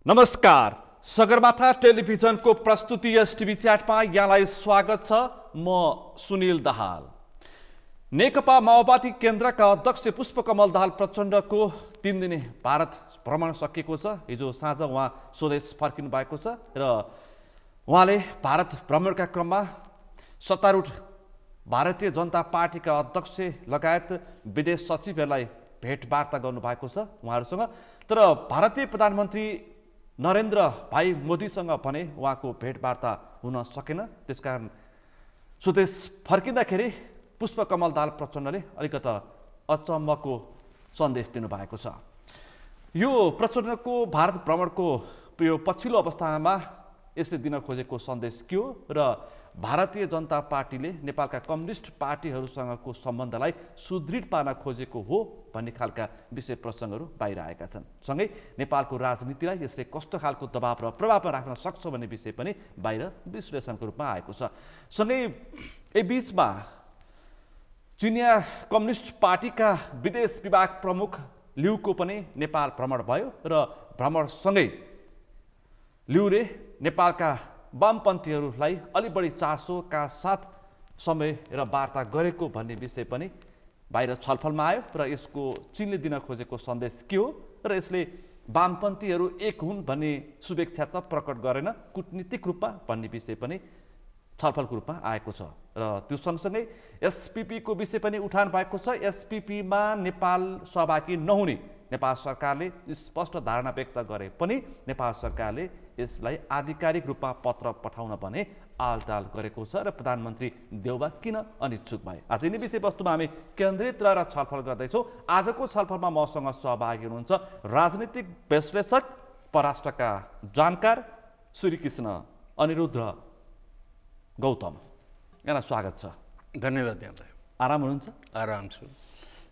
नमस्कार, सगरमाथा टेलिभिजनको प्रस्तुति एसटिभी च्याटमा यहाँलाई स्वागत छ। म सुनिल दाहाल। नेकपा माओवादी केन्द्रका अध्यक्ष पुष्पकमल दाहाल प्रचण्डको 3 दिने भारत भ्रमण सकिएको छ। हिजो साँझ उहाँ स्वदेश फर्किनु भएको छ र उहाँले भारत भ्रमणका क्रममा सत्तारूढ भारतीय जनता पार्टीका अध्यक्ष लगायत विदेश सचिवहरूलाई भेटवार्ता गर्नुभएको छ उहाँहरूसँग। तर भारतीय प्रधानमन्त्री नरेन्द्र भाइ मोदीसँग भने उहाँको भेटवार्ता हुन सकेन। त्यसकारण स्वदेश फर्किँदाखेरि पुष्पकमल दाहाल प्रचण्डले अलिकता अचम्मको सन्देश दिनुभएको छ। यो प्रचण्डको भारत भ्रमणको यो पछिल्लो अवस्थामा यसले दिन खोजेको सन्देश के हो र भारतीय जनता पार्टीले नेपालका कम्युनिस्ट पार्टीहरूसँगको सम्बन्धलाई सुदृढ पार्न खोजेको हो भन्ने खालका विषय प्रसङ्गहरू बाहिर आएका छन्। सँगै नेपालको राजनीतिलाई यसले कस्तो खालको दबाव र प्रभावमा राख्न सक्छ भन्ने विषय पनि बाहिर विश्लेषणको रूपमा आएको छ। सँगै यही बीचमा चिनिया कम्युनिस्ट पार्टीका विदेश विभाग प्रमुख लिउको पनि नेपाल भ्रमण भयो र भ्रमणसँगै लिउले नेपालका वामपन्थीहरूलाई अलि बढी चासोका साथ समय र वार्ता गरेको भन्ने विषय पनि बाहिर छलफलमा आयो र यसको चीनले दिन खोजेको सन्देश के हो र यसले वामपन्थीहरू एक हुन् भन्ने शुभेच्छा त प्रकट गरेन, कूटनीतिक रूपमा भन्ने विषय पनि छलफलको रूपमा आएको छ। र त्यो सँगसँगै एसपीपीको विषय पनि उठान भएको छ। एसपीपीमा नेपाल सहभागी नहुने नेपाल सरकारले स्पष्ट धारणा व्यक्त गरे पनि नेपाल सरकारले यसलाई आधिकारिक रूपमा पत्र पठाउन भने आलटाल गरेको छ र प्रधानमन्त्री देउबा किन अनिच्छुक भए। आज यिनै विषयवस्तुमा हामी केन्द्रित रहेर छलफल गर्दैछौँ। आजको छलफलमा मसँग सहभागी हुनुहुन्छ राजनीतिक विश्लेषक परराष्ट्रका जानकार श्रीकृष्ण अनिरुद्ध गौतम। यहाँलाई स्वागत छ। धन्यवाद। यहाँलाई आराम हुनुहुन्छ? आराम छु।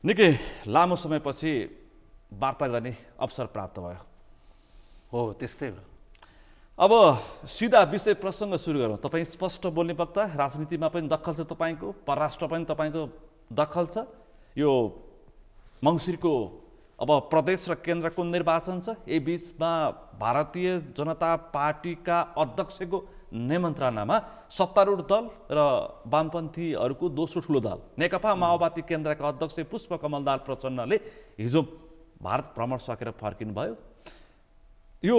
निकै लामो समयपछि वार्ता गर्ने अवसर प्राप्त भयो। हो, त्यस्तै हो। अब सिधा विषय प्रसङ्ग सुरु गरौँ। तपाईँ स्पष्ट बोल्ने वक्ता, राजनीतिमा पनि दखल छ तपाईँको, परराष्ट्र पनि तपाईँको दखल छ। यो मङ्सिरको अब प्रदेश र केन्द्रको निर्वाचन छ। यही बिचमा भारतीय जनता पार्टीका अध्यक्षको निमन्त्रणामा सत्तारूढ दल र वामपन्थीहरूको दोस्रो ठुलो दल नेकपा माओवादी केन्द्रका अध्यक्ष पुष्पकमल दाहाल प्रचण्डले हिजो भारत भ्रमण सकेर फर्किनुभयो। यो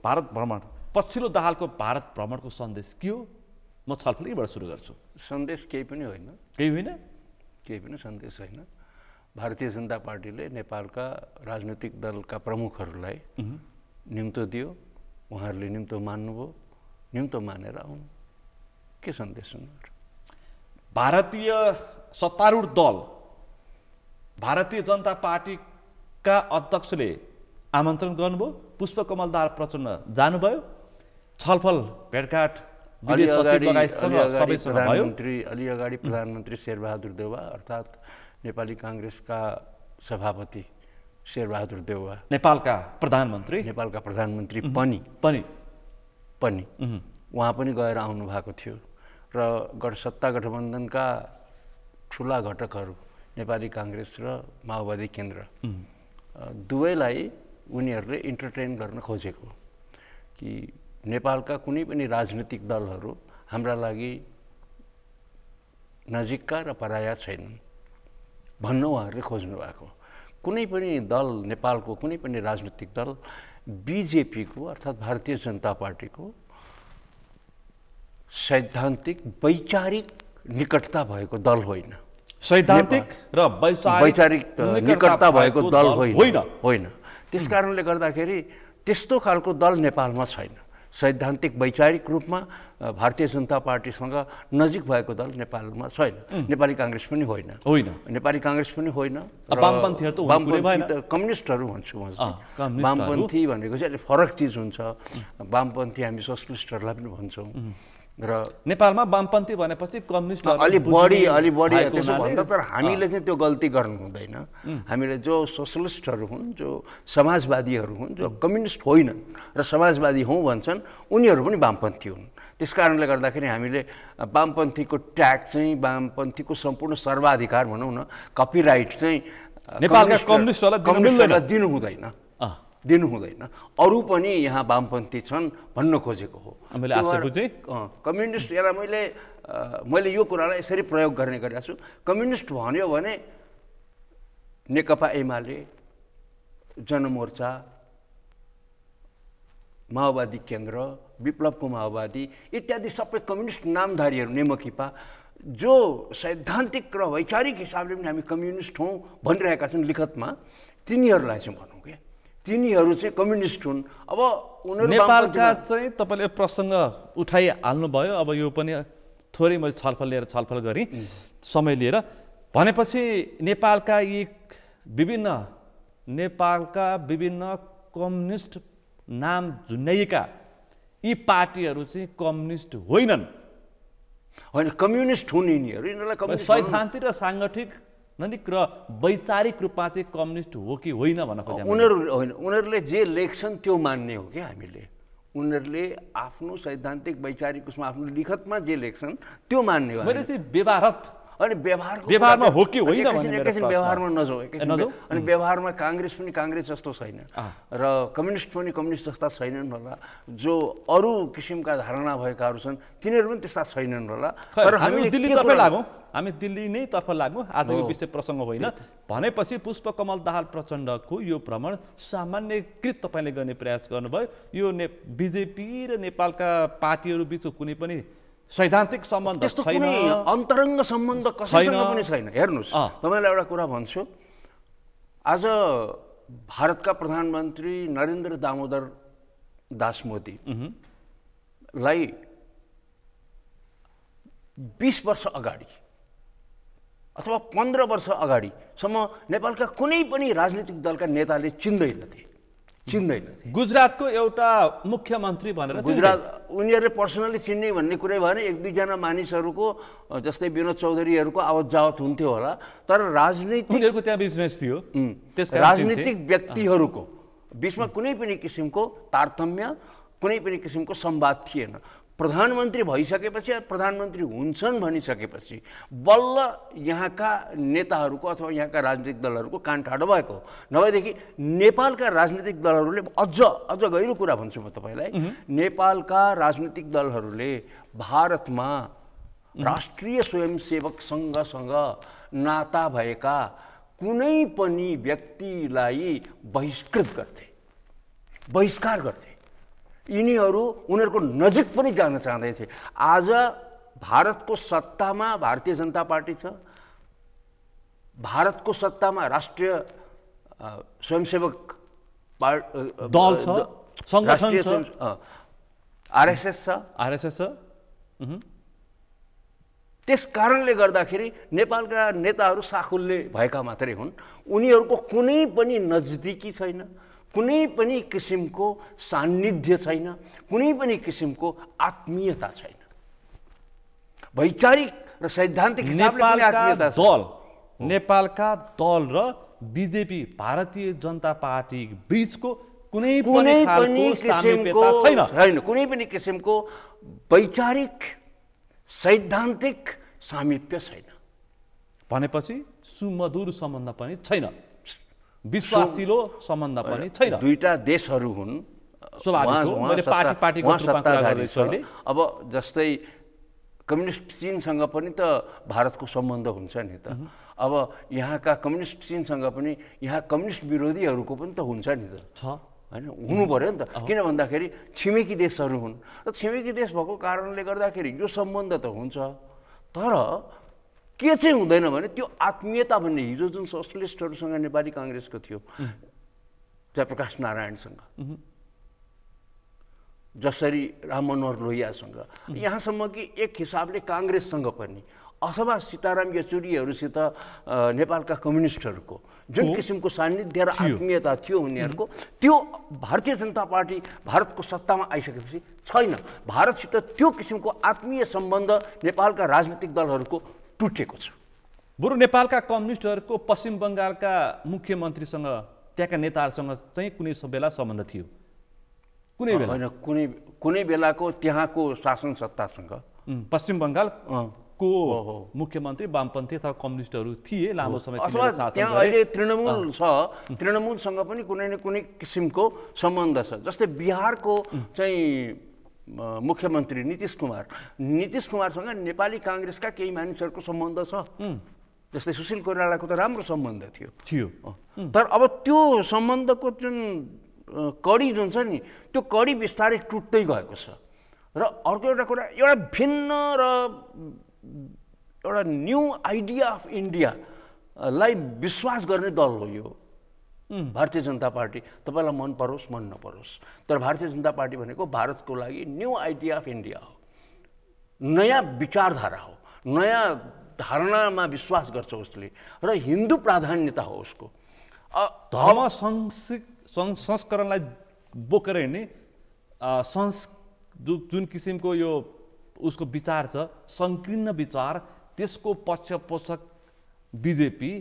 भारत भ्रमण, पछिल्लो दाहालको भारत भ्रमणको सन्देश के हो? म छलफल यहीँबाट सुरु गर्छु। सन्देश केही पनि होइन। केही होइन? केही पनि सन्देश होइन। भारतीय जनता पार्टीले नेपालका राजनैतिक दलका प्रमुखहरूलाई निम्तो दियो, उहाँहरूले निम्तो मान्नुभयो, निम्तो मानेर आउनु। के सन्देश उनीहरू? भारतीय सत्तारूढ दल भारतीय जनता पार्टीका अध्यक्षले आमन्त्रण गर्नुभयो, पुष्पकमल दाहाल प्रचण्ड जानुभयो, छलफल भेटघाट अलि अगाडि प्रधानमन्त्री शेरबहादुर देउवा अर्थात् नेपाली काङ्ग्रेसका सभापति शेरबहादुर देउवा, नेपालका प्रधानमन्त्री पनि उहाँ पनि गएर आउनु भएको थियो र सत्ता गठबन्धनका ठुला घटकहरू नेपाली काङ्ग्रेस र माओवादी केन्द्र दुवैलाई उनीहरूले इन्टरटेन गर्न खोजेको कि नेपालका कुनै पनि राजनीतिक दलहरू हाम्रा लागि नजिकका र पराया छैनन् भन्न उहाँहरूले खोज्नु भएको। कुनै पनि दल, नेपालको कुनै पनि राजनीतिक दल बिजेपीको अर्थात् भारतीय जनता पार्टीको सैद्धान्तिक वैचारिक निकटता भएको दल होइन। सैद्धान्तिक र वैचारिक निकटता भएको दल होइन। त्यस कारणले गर्दाखेरि त्यस्तो खालको दल नेपालमा छैन। सैद्धान्तिक वैचारिक रूपमा भारतीय जनता पार्टीसँग नजिक भएको दल नेपालमा छैन। नेपाली काङ्ग्रेस पनि होइन। नेपाली काङ्ग्रेस पनि होइन। वामपन्थी त कम्युनिस्टहरू भन्छु म। वामपन्थी भनेको चाहिँ अलिक फरक चिज हुन्छ। वामपन्थी हामी सोसलिस्टहरूलाई पनि भन्छौँ र नेपालमा वामपन्थी भनेपछि कम्युनिस्ट अलि बढी त्यसो भन्दा, तर हामीले चाहिँ त्यो गल्ती गर्नु हुँदैन। हामीले जो सोसलिस्टहरू हुन्, जो समाजवादीहरू हुन्, जो कम्युनिस्ट होइनन् र समाजवादी हौँ भन्छन्, उनीहरू पनि वामपन्थी हुन्। त्यस कारणले गर्दाखेरि हामीले वामपन्थीको ट्याग चाहिँ, वामपन्थीको सम्पूर्ण सर्वाधिकार भनौँ न, कपिराइट चाहिँ नेपालका कम्युनिस्टहरूलाई दिनु हुँदैन। दिनु हुँदैन। अरू पनि यहाँ वामपन्थी छन् भन्न खोजेको हो। मैले आशा बुझेँ। कम्युनिस्ट यसलाई मैले यो कुरालाई यसरी प्रयोग गर्ने गरेको छु। कम्युनिस्ट भन्यो भने नेकपा एमाले, जनमोर्चा, माओवादी केन्द्र, विप्लवको माओवादी इत्यादि सबै कम्युनिस्ट नामधारीहरू, नेमखिपा, जो सैद्धान्तिक र वैचारिक हिसाबले पनि हामी कम्युनिस्ट हौँ भनिरहेका छन् लिखतमा, तिनीहरूलाई चाहिँ भनौँ क्या, तिनीहरू चाहिँ कम्युनिस्ट हुन्। अब उनीहरू नेपालका चाहिँ तपाईँले प्रसङ्ग उठाइहाल्नुभयो। अब यो पनि थोरै मैले छलफल गरेँ समय लिएर। भनेपछि नेपालका विभिन्न कम्युनिस्ट नाम झुन्याइएका यी पार्टीहरू चाहिँ कम्युनिस्ट होइनन्। होइन, कम्युनिस्ट हुन् यिनीहरू। यिनीहरूलाई सैद्धान्तिक र साङ्गठिक र वैचारिक रूपमा चाहिँ कम्युनिस्ट हो कि होइन भन्न खोजेँ। उनीहरूले जे लेख्छन् त्यो मान्ने हो क्या हामीले। उनीहरूले आफ्नो सैद्धान्तिक वैचारिक उसमा आफ्नो लिखतमा जे लेख्छन् त्यो मान्ने हो। मैले चाहिँ व्यवहारत अनि व्यवहारमा हो कि होइन एकैछिन व्यवहारमा नजाउँ। अनि व्यवहारमा काङ्ग्रेस पनि काङ्ग्रेस जस्तो छैन र कम्युनिस्ट पनि कम्युनिस्ट जस्ता छैनन् होला। जो अरू किसिमका धारणा भएकाहरू छन् तिनीहरू पनि त्यस्ता छैनन् होला। तर हामी दिल्लीतर्फ लागौँ, हामी दिल्ली नै तर्फ लागौँ। आजको विषय प्रसङ्ग होइन भनेपछि पुष्पकमल दाहाल प्रचण्डको यो भ्रमण सामान्यकृत तपाईँले गर्ने प्रयास गर्नुभयो। यो बिजेपी र नेपालका पार्टीहरू बिचको कुनै पनि सैद्धान्तिक सम्बन्ध छैन, अन्तरङ्ग सम्बन्ध कसैसँग पनि छैन। हेर्नुहोस्, तपाईँलाई एउटा कुरा भन्छु। आज भारतका प्रधानमन्त्री नरेन्द्र दामोदर दास मोदीलाई 20 वर्ष अगाडि अथवा 15 वर्ष अगाडिसम्म नेपालका कुनै पनि राजनीतिक दलका नेताले चिन्दैनथे। गुजरातको एउटा मुख्यमन्त्री भनेर उनीहरूले पर्सनली चिन्ने भन्ने कुरै भएन। एक दुईजना मानिसहरूको जस्तै विनोद चौधरीहरूको आवत जावत हुन्थ्यो होला। तर उनीहरूको त्यहाँ बिजनेस थियो, राजनीतिक व्यक्तिहरूको बिचमा कुनै पनि किसिमको तारतम्य, कुनै पनि किसिमको संवाद थिएन। प्रधानमन्त्री भइसकेपछि, प्रधानमन्त्री हुन्छन् भनिसकेपछि बल्ल यहाँका नेताहरूको अथवा यहाँका राजनीतिक दलहरूको कान ठाडो भएको। नभएदेखि नेपालका राजनीतिक दलहरूले अझ गहिरो कुरा भन्छु म तपाईँलाई, नेपालका राजनीतिक दलहरूले भारतमा राष्ट्रिय स्वयंसेवक सङ्घसँग नाता भएका कुनै पनि व्यक्तिलाई बहिष्कार गर्थे। उनीहरूको नजिक पनि जान चाहँदैथे। आज भारतको सत्तामा भारतीय जनता पार्टी छ, भारतको सत्तामा राष्ट्रिय स्वयंसेवक दल छ, संगठन छ, आरएसएस छ। त्यस कारणले गर्दाखेरि नेपालका नेताहरू साखुल्ले भएका मात्रै हुन्। उनीहरूको कुनै पनि नजदिकी छैन, कुनै पनि किसिमको सान्निध्य छैन, कुनै पनि किसिमको आत्मीयता छैन। वैचारिक र सैद्धान्तिक हिसाबले पनि आत्मीयता छैन। नेपालका दल र बिजेपी भारतीय जनता पार्टी बीचको कुनै पनि किसिमको छैन, कुनै पनि किसिमको वैचारिक सैद्धान्तिक सामिप्य छैन। भनेपछि सुमधुर सम्बन्ध पनि छैन, विश्वासिलो सम्बन्ध पनि छैन। दुईटा देशहरू हुन्, अब जस्तै कम्युनिस्ट चीनसँग पनि त भारतको सम्बन्ध हुन्छ नि त। अब यहाँका कम्युनिस्ट चीनसँग पनि यहाँ कम्युनिस्ट विरोधीहरूको पनि त हुन्छ नि त, होइन? हुनु पर्यो नि त। किन भन्दाखेरि छिमेकी देशहरू हुन् र छिमेकी देश भएको कारणले गर्दाखेरि यो सम्बन्ध त हुन्छ। तर के चाहिँ हुँदैन भने त्यो आत्मीयता भन्ने हिजो जुन सोसलिस्टहरूसँग नेपाली काङ्ग्रेसको थियो, जयप्रकाश नारायणसँग, जसरी राम मनोहर लोहियासँग, यहाँसम्म कि एक हिसाबले काङ्ग्रेससँग पनि अथवा सीताराम येचुरीहरूसित नेपालका कम्युनिस्टहरूको जुन किसिमको सान्निध्य र आत्मीयता थियो उनीहरूको, त्यो भारतीय जनता पार्टी भारतको सत्तामा आइसकेपछि छैन। भारतसित त्यो किसिमको आत्मीय सम्बन्ध नेपालका राजनीतिक दलहरूको टुटेको छ। बरु नेपालका कम्युनिस्टहरूको पश्चिम बङ्गालका मुख्यमन्त्रीसँग, त्यहाँका नेताहरूसँग चाहिँ कुनै बेला सम्बन्ध थियो? कुनै बेला होइन, कुनै बेलाको त्यहाँको शासन सत्तासँग। पश्चिम बङ्गाल को मुख्यमन्त्री वामपन्थी अथवा कम्युनिस्टहरू थिए लामो समय त्यहाँ अहिले तृणमूल छ, तृणमूलसँग पनि कुनै न कुनै किसिमको सम्बन्ध छ। जस्तै बिहारको चाहिँ मुख्यमन्त्री नीतिश कुमारसँग नेपाली काङ्ग्रेसका केही मानिसहरूको सम्बन्ध छ। जस्तै सुशील कोइरालाको त राम्रो सम्बन्ध थियो। तर अब त्यो सम्बन्धको जुन कडी जुन छ नि, त्यो कडी बिस्तारै टुट्दै गएको छ। र अर्को एउटा कुरा, एउटा भिन्न र एउटा न्यू आइडिया अफ इन्डियालाई विश्वास गर्ने दल हो यो भारतीय जनता पार्टी। तपाईँलाई मन परोस् मन नपरोस्, तर भारतीय जनता पार्टी भनेको भारतको लागि न्यू आइडिया अफ इन्डिया हो, नयाँ विचारधारा हो, नयाँ धारणामा विश्वास गर्छ उसले, र हिन्दू प्राधान्यता हो उसको। धर्म संस्करणलाई बोकेर हिँड्ने जुन किसिमको यो उसको विचार छ, सङ्कीर्ण विचार, त्यसको पक्षपोषक बिजेपी।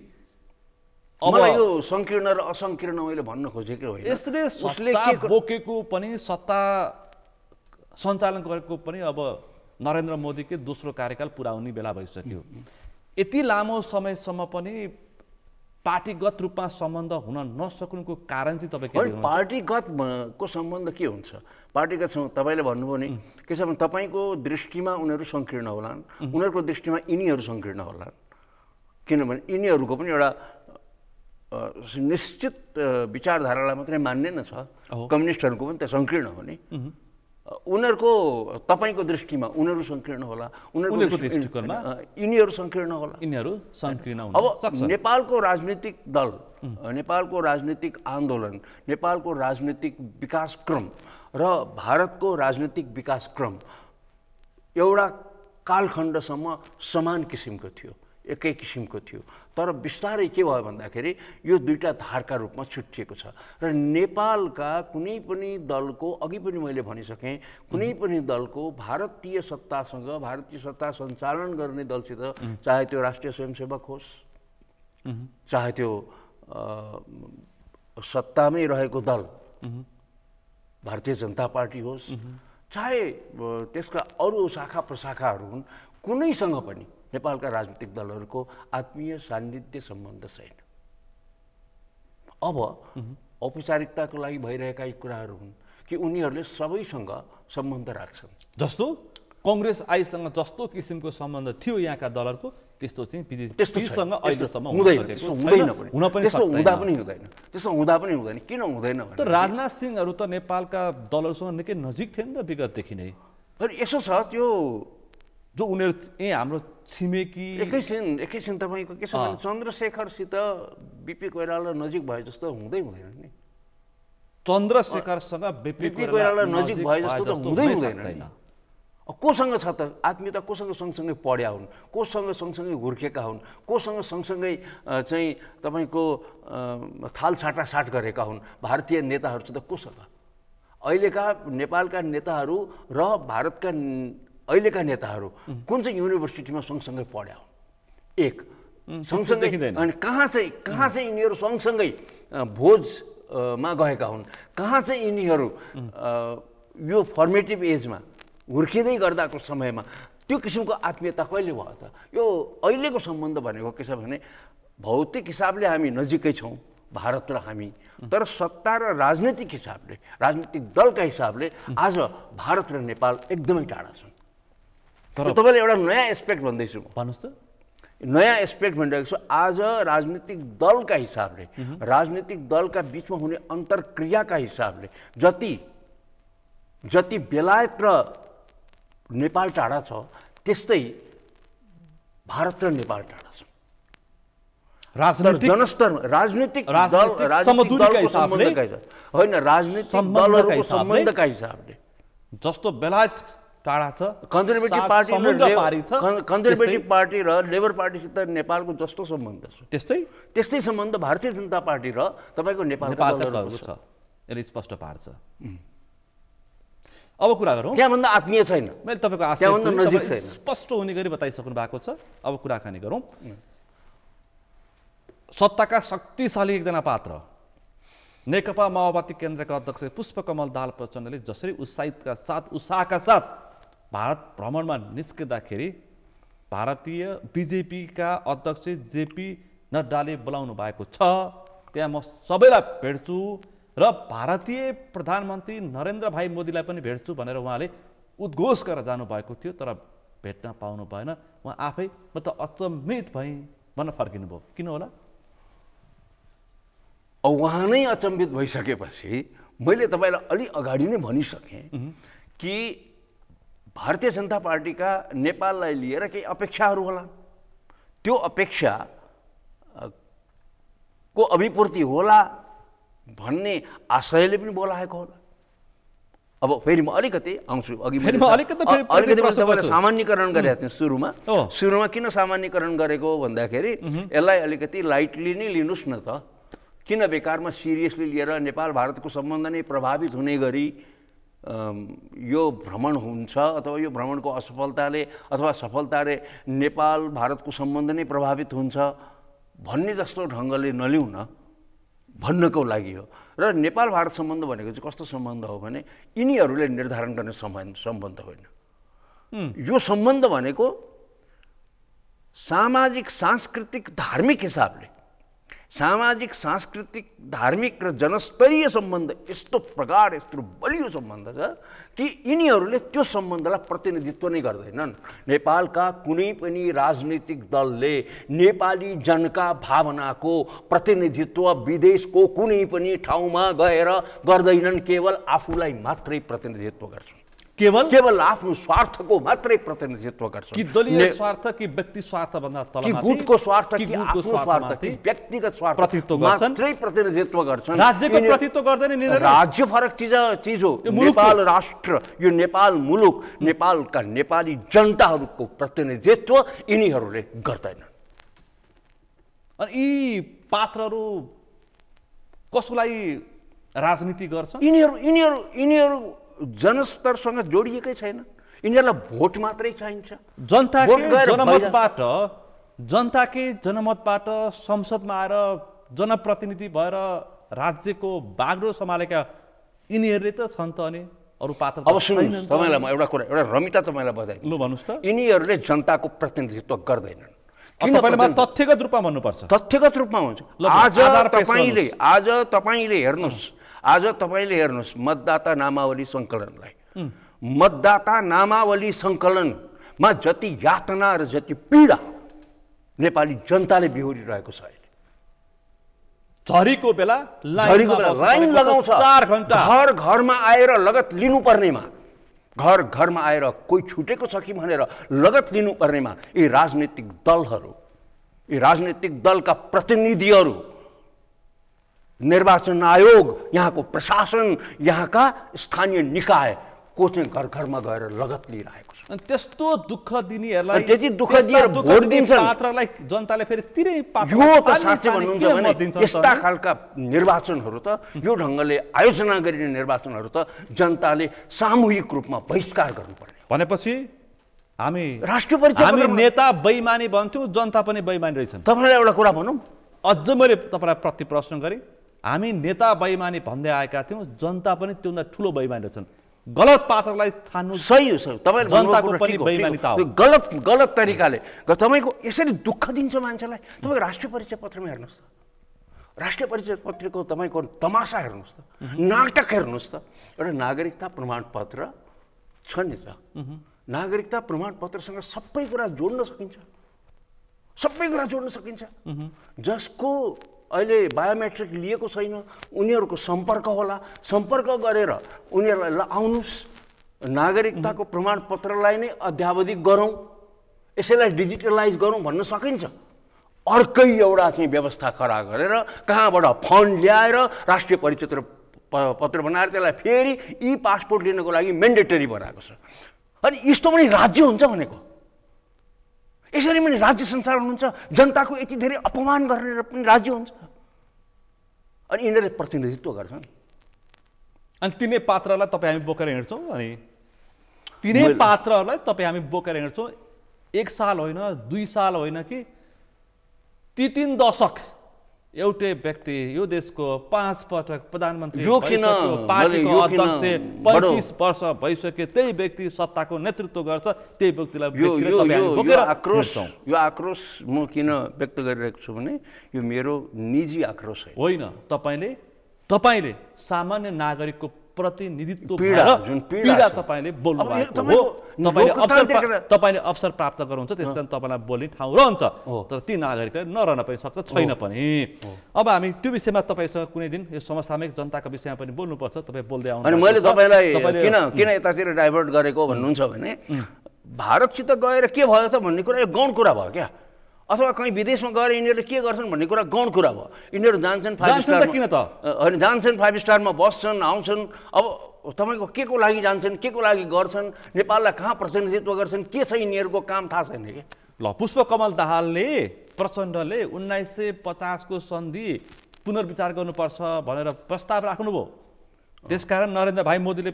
मलाई यो सङ्कीर्ण र असङ्कीर्ण मैले भन्न खोजेको होइन। यसले सत्ता बोकेको पनि, सत्ता सञ्चालन गरेको पनि अब नरेन्द्र मोदीकै दोस्रो कार्यकाल पुरा हुने बेला भइसक्यो। यति लामो समयसम्म पनि पार्टीगत रूपमा सम्बन्ध हुन नसक्नुको कारण चाहिँ तपाईँ के देख्नुहुन्छ? पार्टीगतको सम्बन्ध के हुन्छ? पार्टीगत तपाईँले भन्नुभयो नि के छ भने तपाईँको दृष्टिमा उनीहरू सङ्कीर्ण होलान्, उनीहरूको दृष्टिमा यिनीहरू सङ्कीर्ण होलान्। किनभने यिनीहरूको पनि एउटा निश्चित विचारधारालाई मात्रै मान्ने न छ, कम्युनिस्टहरूको पनि त सङ्कीर्ण हो नि। उनीहरूको तपाईँको दृष्टिमा उनीहरू सङ्कीर्ण होला, उनीहरूको दृष्टिकोणमा यिनीहरू सङ्कीर्ण होला, यिनीहरू सङ्कीर्ण हुन सक्छ। अब नेपालको राजनीतिक दल, नेपालको राजनीतिक आन्दोलन, नेपालको राजनीतिक विकासक्रम र भारतको राजनीतिक विकासक्रम एउटा कालखण्डसम्म समान किसिमको थियो, एकै किसिमको थियो। तर बिस्तारै के भयो भन्दाखेरि यो दुईटा धारका रूपमा छुट्टिएको छ। र नेपालका कुनै पनि दलको, अघि पनि मैले भनिसकेँ, कुनै पनि दलको भारतीय सत्तासँग, भारतीय सत्ता सञ्चालन गर्ने दलसित, चाहे त्यो राष्ट्रिय स्वयंसेवक होस्, चाहे त्यो सत्तामै रहेको दल भारतीय जनता पार्टी होस्, चाहे त्यसका अरू शाखा प्रशाखाहरू हुन्, कुनैसँग पनि नेपालका राजनीतिक दलहरूको आत्मीय सान्निध्य सम्बन्ध छैन। अब औपचारिकताको लागि भइरहेका यी कुराहरू हुन् कि उनीहरूले सबैसँग सम्बन्ध राख्छन्। जस्तो कङ्ग्रेस आइसँग जस्तो किसिमको सम्बन्ध थियो यहाँका दलहरूको, त्यस्तो चाहिँ बिजेपीसँग अहिलेसम्म हुँदैन, त्यस्तो हुँदा पनि हुँदैन। किन हुँदैन? तर राजनाथ सिंहहरू त नेपालका दलहरूसँग निकै नजिक थिए नि त विगतदेखि नै। यसो छ त्यो जो उनीहरू हाम्रो छिमेकी। एकैछिन तपाईँको के छ भने चन्द्रशेखरसित बिपी कोइराला नजिक भए जस्तो हुँदैन नि। चन्द्रशेखरसँग बिपी कोइराला नजिक भए जस्तो त हुँदैन। कोसँग छ त आत्मीयता? कोसँग सँगसँगै पढ्या हुन्, कोसँग सँगसँगै हुर्केका हुन्, कोसँग सँगसँगै चाहिँ तपाईँको थालछाटासाट गरेका हुन् भारतीय नेताहरूसित कोसँग? अहिलेका नेपालका नेताहरू र भारतका अहिलेका नेताहरू कुन चाहिँ युनिभर्सिटीमा सँगसँगै पढ्या हुन्? एक सँगसँगै, अनि कहाँ चाहिँ यिनीहरू सँगसँगै भोजमा गएका हुन्? कहाँ चाहिँ यिनीहरू यो फर्मेटिभ एजमा हुर्किँदै गर्दाको समयमा त्यो किसिमको आत्मीयता कहिले भयो त? यो अहिलेको सम्बन्ध भनेको के छ भने भौतिक हिसाबले हामी नजिकै छौँ भारत र हामी, तर सत्ता र राजनीतिक हिसाबले, राजनीतिक दलका हिसाबले आज भारत र नेपाल एकदमै टाढा छन्। तर तपाईँले एउटा नयाँ एस्पेक्ट भन्दैछु, भन्नुहोस् त। नयाँ एस्पेक्ट भनिरहेको छु। आज राजनीतिक दलका हिसाबले, राजनीतिक दलका बिचमा हुने अन्तर्क्रियाका हिसाबले जति बेलायत र नेपाल टाढा छ, त्यस्तै भारत र नेपाल टाढा छ। जनस्तरमा राजनीतिक दलको सम्बन्धका हिसाबले जस्तो बेलायत टाढा छ, कन्जर्भेटिभ पार्टी र लेबर पार्टीसित नेपालको जस्तो सम्बन्ध छ, त्यस्तै सम्बन्ध भारतीय जनता पार्टी र तपाईँको नेपालको छ। यसले स्पष्ट पार्छ। अब कुरा गरौँ। त्यहाँभन्दा आत्मीय छैन, मैले तपाईँको त्यहाँभन्दा नजिक छैन, स्पष्ट हुने गरी बताइसक्नु भएको छ। अब कुराकानी गरौँ। सत्ताका शक्तिशाली एकजना पात्र नेकपा माओवादी केन्द्रका अध्यक्ष पुष्पकमल दाहाल प्रचण्डले जसरी उत्साहका साथ भारत भ्रमणमा निस्किँदाखेरि भारतीय बीजेपीका अध्यक्ष जेपी नड्डाले बोलाउनु भएको छ, त्यहाँ म सबैलाई भेट्छु र भारतीय प्रधानमन्त्री नरेन्द्र भाइ मोदीलाई पनि भेट्छु भनेर उहाँले उद्घोष गरेर जानुभएको थियो, तर भेट्न पाउनु भएन। उहाँ आफै म त अचम्मित भएँ भन्न फर्किनु भयो। किन होला? उहाँ नै अचम्मित भइसकेपछि मैले तपाईँलाई अलि अगाडि नै भनिसकेँ कि भारतीय जनता पार्टीका नेपाललाई लिएर केही अपेक्षाहरू होला, त्यो अपेक्षा को अभिपूर्ति होला भन्ने आशयले पनि बोलाएको होला। अब फेरि म अलिकति आउँछु, अघि तपाईँलाई सामान्यकरण गरेको थिएँ सुरुमा किन सामान्यकरण गरेको भन्दाखेरि यसलाई अलिकति लाइटली नै लिनुहोस् न त, किन बेकारमा सिरियसली लिएर नेपाल भारतको सम्बन्ध नै प्रभावित हुने गरी यो भ्रमण हुन्छ अथवा यो भ्रमणको असफलताले अथवा सफलताले नेपाल भारतको सम्बन्ध नै प्रभावित हुन्छ भन्ने जस्तो ढङ्गले नलिउँ न भन्नको लागि हो। र नेपाल भारत सम्बन्ध भनेको चाहिँ कस्तो सम्बन्ध हो भने यिनीहरूले निर्धारण गर्ने सम्बन्ध होइन। यो सम्बन्ध भनेको सामाजिक सांस्कृतिक धार्मिक हिसाबले सामाजिक सांस्कृतिक धार्मिक र जनस्तरीय सम्बन्ध यस्तो प्रगाढ यस्तो बलियो सम्बन्ध छ कि यिनीहरूले त्यो सम्बन्धलाई प्रतिनिधित्व नै गर्दैनन्। नेपालका कुनै पनि राजनीतिक दलले नेपाली जनका भावनाको प्रतिनिधित्व विदेशको कुनै पनि ठाउँमा गएर गर्दैनन्, केवल आफूलाई मात्रै प्रतिनिधित्व गर्छन्, केवल आफ्नो स्वार्थको मात्रै प्रतिनिधित्व गर्छ। कि दलीय स्वार्थ कि व्यक्ति स्वार्थ भन्दा तलमाथि, कि गुटको स्वार्थ कि आफ्नो स्वार्थ कि व्यक्तिगत स्वार्थ मात्रै प्रतिनिधित्व गर्छन्। राज्यको प्रतिनिधित्व गर्दैन। राज्य फरक चिज हो। नेपाल राष्ट्र, यो नेपाल मुलुक, नेपालका नेपाली जनताहरूको प्रतिनिधित्व यिनीहरूले गर्दैनन्। अनि यी पात्रहरू कसको लागि राजनीति गर्छन्? यिनीहरू जनस्तरसँग जोडिएकै छैन, यिनीहरूलाई भोट मात्रै चाहिन्छ। जनताकै जनमतबाट संसदमा आएर जनप्रतिनिधि भएर राज्यको बागडोर सम्हालेका यिनीहरूले त छन् त। अनि अरू पात्र अब सुन्नुहोस्, तपाईँलाई म एउटा रमिता तपाईँलाई बताएँ। लु भन्नुहोस् त। यिनीहरूले जनताको प्रतिनिधित्व गर्दैनन्। तपाईँले मलाई तथ्यगत रूपमा भन्नुपर्छ। तथ्यगत रूपमा हुन्छ। आज तपाईँले हेर्नुहोस् मतदाता नामावली सङ्कलनलाई, मतदाता नामावली सङ्कलनमा जति यातना र जति पीडा नेपाली जनताले बिहोरिरहेको छ। अहिले झरीको बेला लाइन लगाउँछ, 4 घण्टा घर घरमा आएर लगत लिनुपर्नेमा, घर घरमा आएर कोही छुटेको छ कि भनेर लगत लिनुपर्नेमा यी राजनीतिक दलका प्रतिनिधिहरू, निर्वाचन आयोग, यहाँको प्रशासन, यहाँका स्थानीय निकाय को चाहिँ घर घरमा गएर लगत लिइरहेको छ। अनि त्यस्तो दुःख दिनेहरूलाई, त्यति दुःख दिएर भोट दिन्छन् पात्रलाई जनताले फेरि तिरै पात्र। यो त साँच्चै भन्नुहुन्छ भने यस्ता खालका निर्वाचनहरू त, यो ढङ्गले आयोजना गरिने निर्वाचनहरू त जनताले सामूहिक रूपमा बहिष्कार गर्नुपर्ने। भनेपछि हामी राष्ट्रिय परिचय, हामी नेता बेइमानी भन्थ्यौँ, जनता पनि बेइमानी रहेछन्। तपाईँलाई एउटा कुरा भनौँ, अझ मैले तपाईँलाई प्रति प्रश्न गरेँ। हामी नेता बेइमानी भन्दै आएका थियौँ, जनता पनि त्योभन्दा ठुलो बेइमानी रहेछन्। गलत पात्रलाई छान्नु सही हो सर, तपाईँले जनताको पनि बेइमानीता हो। गलत तरिकाले तपाईँको यसरी दुःख दिन्छ मान्छेलाई। तपाईँ राष्ट्रिय परिचय पत्रमा हेर्नुहोस् त, राष्ट्रिय परिचय पत्रको तपाईँको तमासा हेर्नुहोस् त, नाटक हेर्नुहोस् त। एउटा नागरिकता प्रमाणपत्र छ नि त, नागरिकता प्रमाणपत्रसँग सबै कुरा जोड्न सकिन्छ, जसको अहिले बायोमेट्रिक लिएको छैन उनीहरूको सम्पर्क होला, सम्पर्क गरेर उनीहरूलाई ल आउनुहोस् नागरिकताको प्रमाणपत्रलाई नै अध्यावधिक गरौँ, यसैलाई डिजिटलाइज गरौँ भन्न सकिन्छ। अर्कै एउटा चाहिँ व्यवस्था खडा गरेर कहाँबाट फन्ड ल्याएर राष्ट्रिय परिचय पत्र बनाएर त्यसलाई फेरि ई पासपोर्ट लिनको लागि मेन्डेटरी बनाएको छ। अनि यस्तो पनि राज्य हुन्छ भनेको? यसरी पनि राज्य सञ्चालन हुन्छ? जनताको यति धेरै अपमान गरेर पनि राज्य हुन्छ? अनि यिनीहरूले प्रतिनिधित्व गर्छन्। अनि तिनै पात्रलाई तपाईँ हामी बोकेर हिँड्छौँ, अनि तिनै पात्रहरूलाई तपाईँ हामी बोकेर हिँड्छौँ। 1 साल होइन, 2 साल होइन कि 3 दशक एउटै व्यक्ति यो देशको 5 पटक प्रधानमन्त्री यो किन पार्टीको अध्यक्ष 25 वर्ष भइसके त्यही व्यक्ति सत्ताको नेतृत्व गर्छ त्यही व्यक्तिलाई यो आक्रोश म किन व्यक्त गरिरहेको छु भने यो मेरो निजी आक्रोश होइन तपाईले सामान्य नागरिकको प्रतिनिधित्व पीडा तपाईले बोल्नु भएको हो तपाईले अवसर प्राप्त गर्नुहुन्छ त्यसकारण तपाईलाई बोल्ने ठाउँ रहन्छ तर ती नागरिकलाई नरहन पनि सक्छ छैन पनि अब हामी त्यो विषयमा तपाईसँग कुनै दिन यो समसामयिक जनताको विषयमा पनि बोल्नुपर्छ तपाई बोल्दै आउनु अनि मैले तपाईलाई किन यतातिर डाइभर्ट गरेको भन्नुहुन्छ भने भारतसित गएर के भयो त भन्ने कुरा यो गौण कुरा भयो क्या अथवा कहीँ विदेशमा गएर यिनीहरूले के गर्छन् भन्ने कुरा गौण कुरा भयो यिनीहरू जान्छन् 5 स्टार किन त होइन जान्छन् 5 स्टारमा बस्छन् आउँछन् अब तपाईँको के को लागि जान्छन् के को लागि गर्छन् नेपाललाई कहाँ प्रतिनिधित्व गर्छन् के छ यिनीहरूको काम थाहा छैन कि ल पुष्पकमल दाहालले प्रचण्डले 1950 को सन्धि पुनर्विचार गर्नुपर्छ भनेर प्रस्ताव राख्नुभयो त्यसकारण नरेन्द्र भाइ मोदीले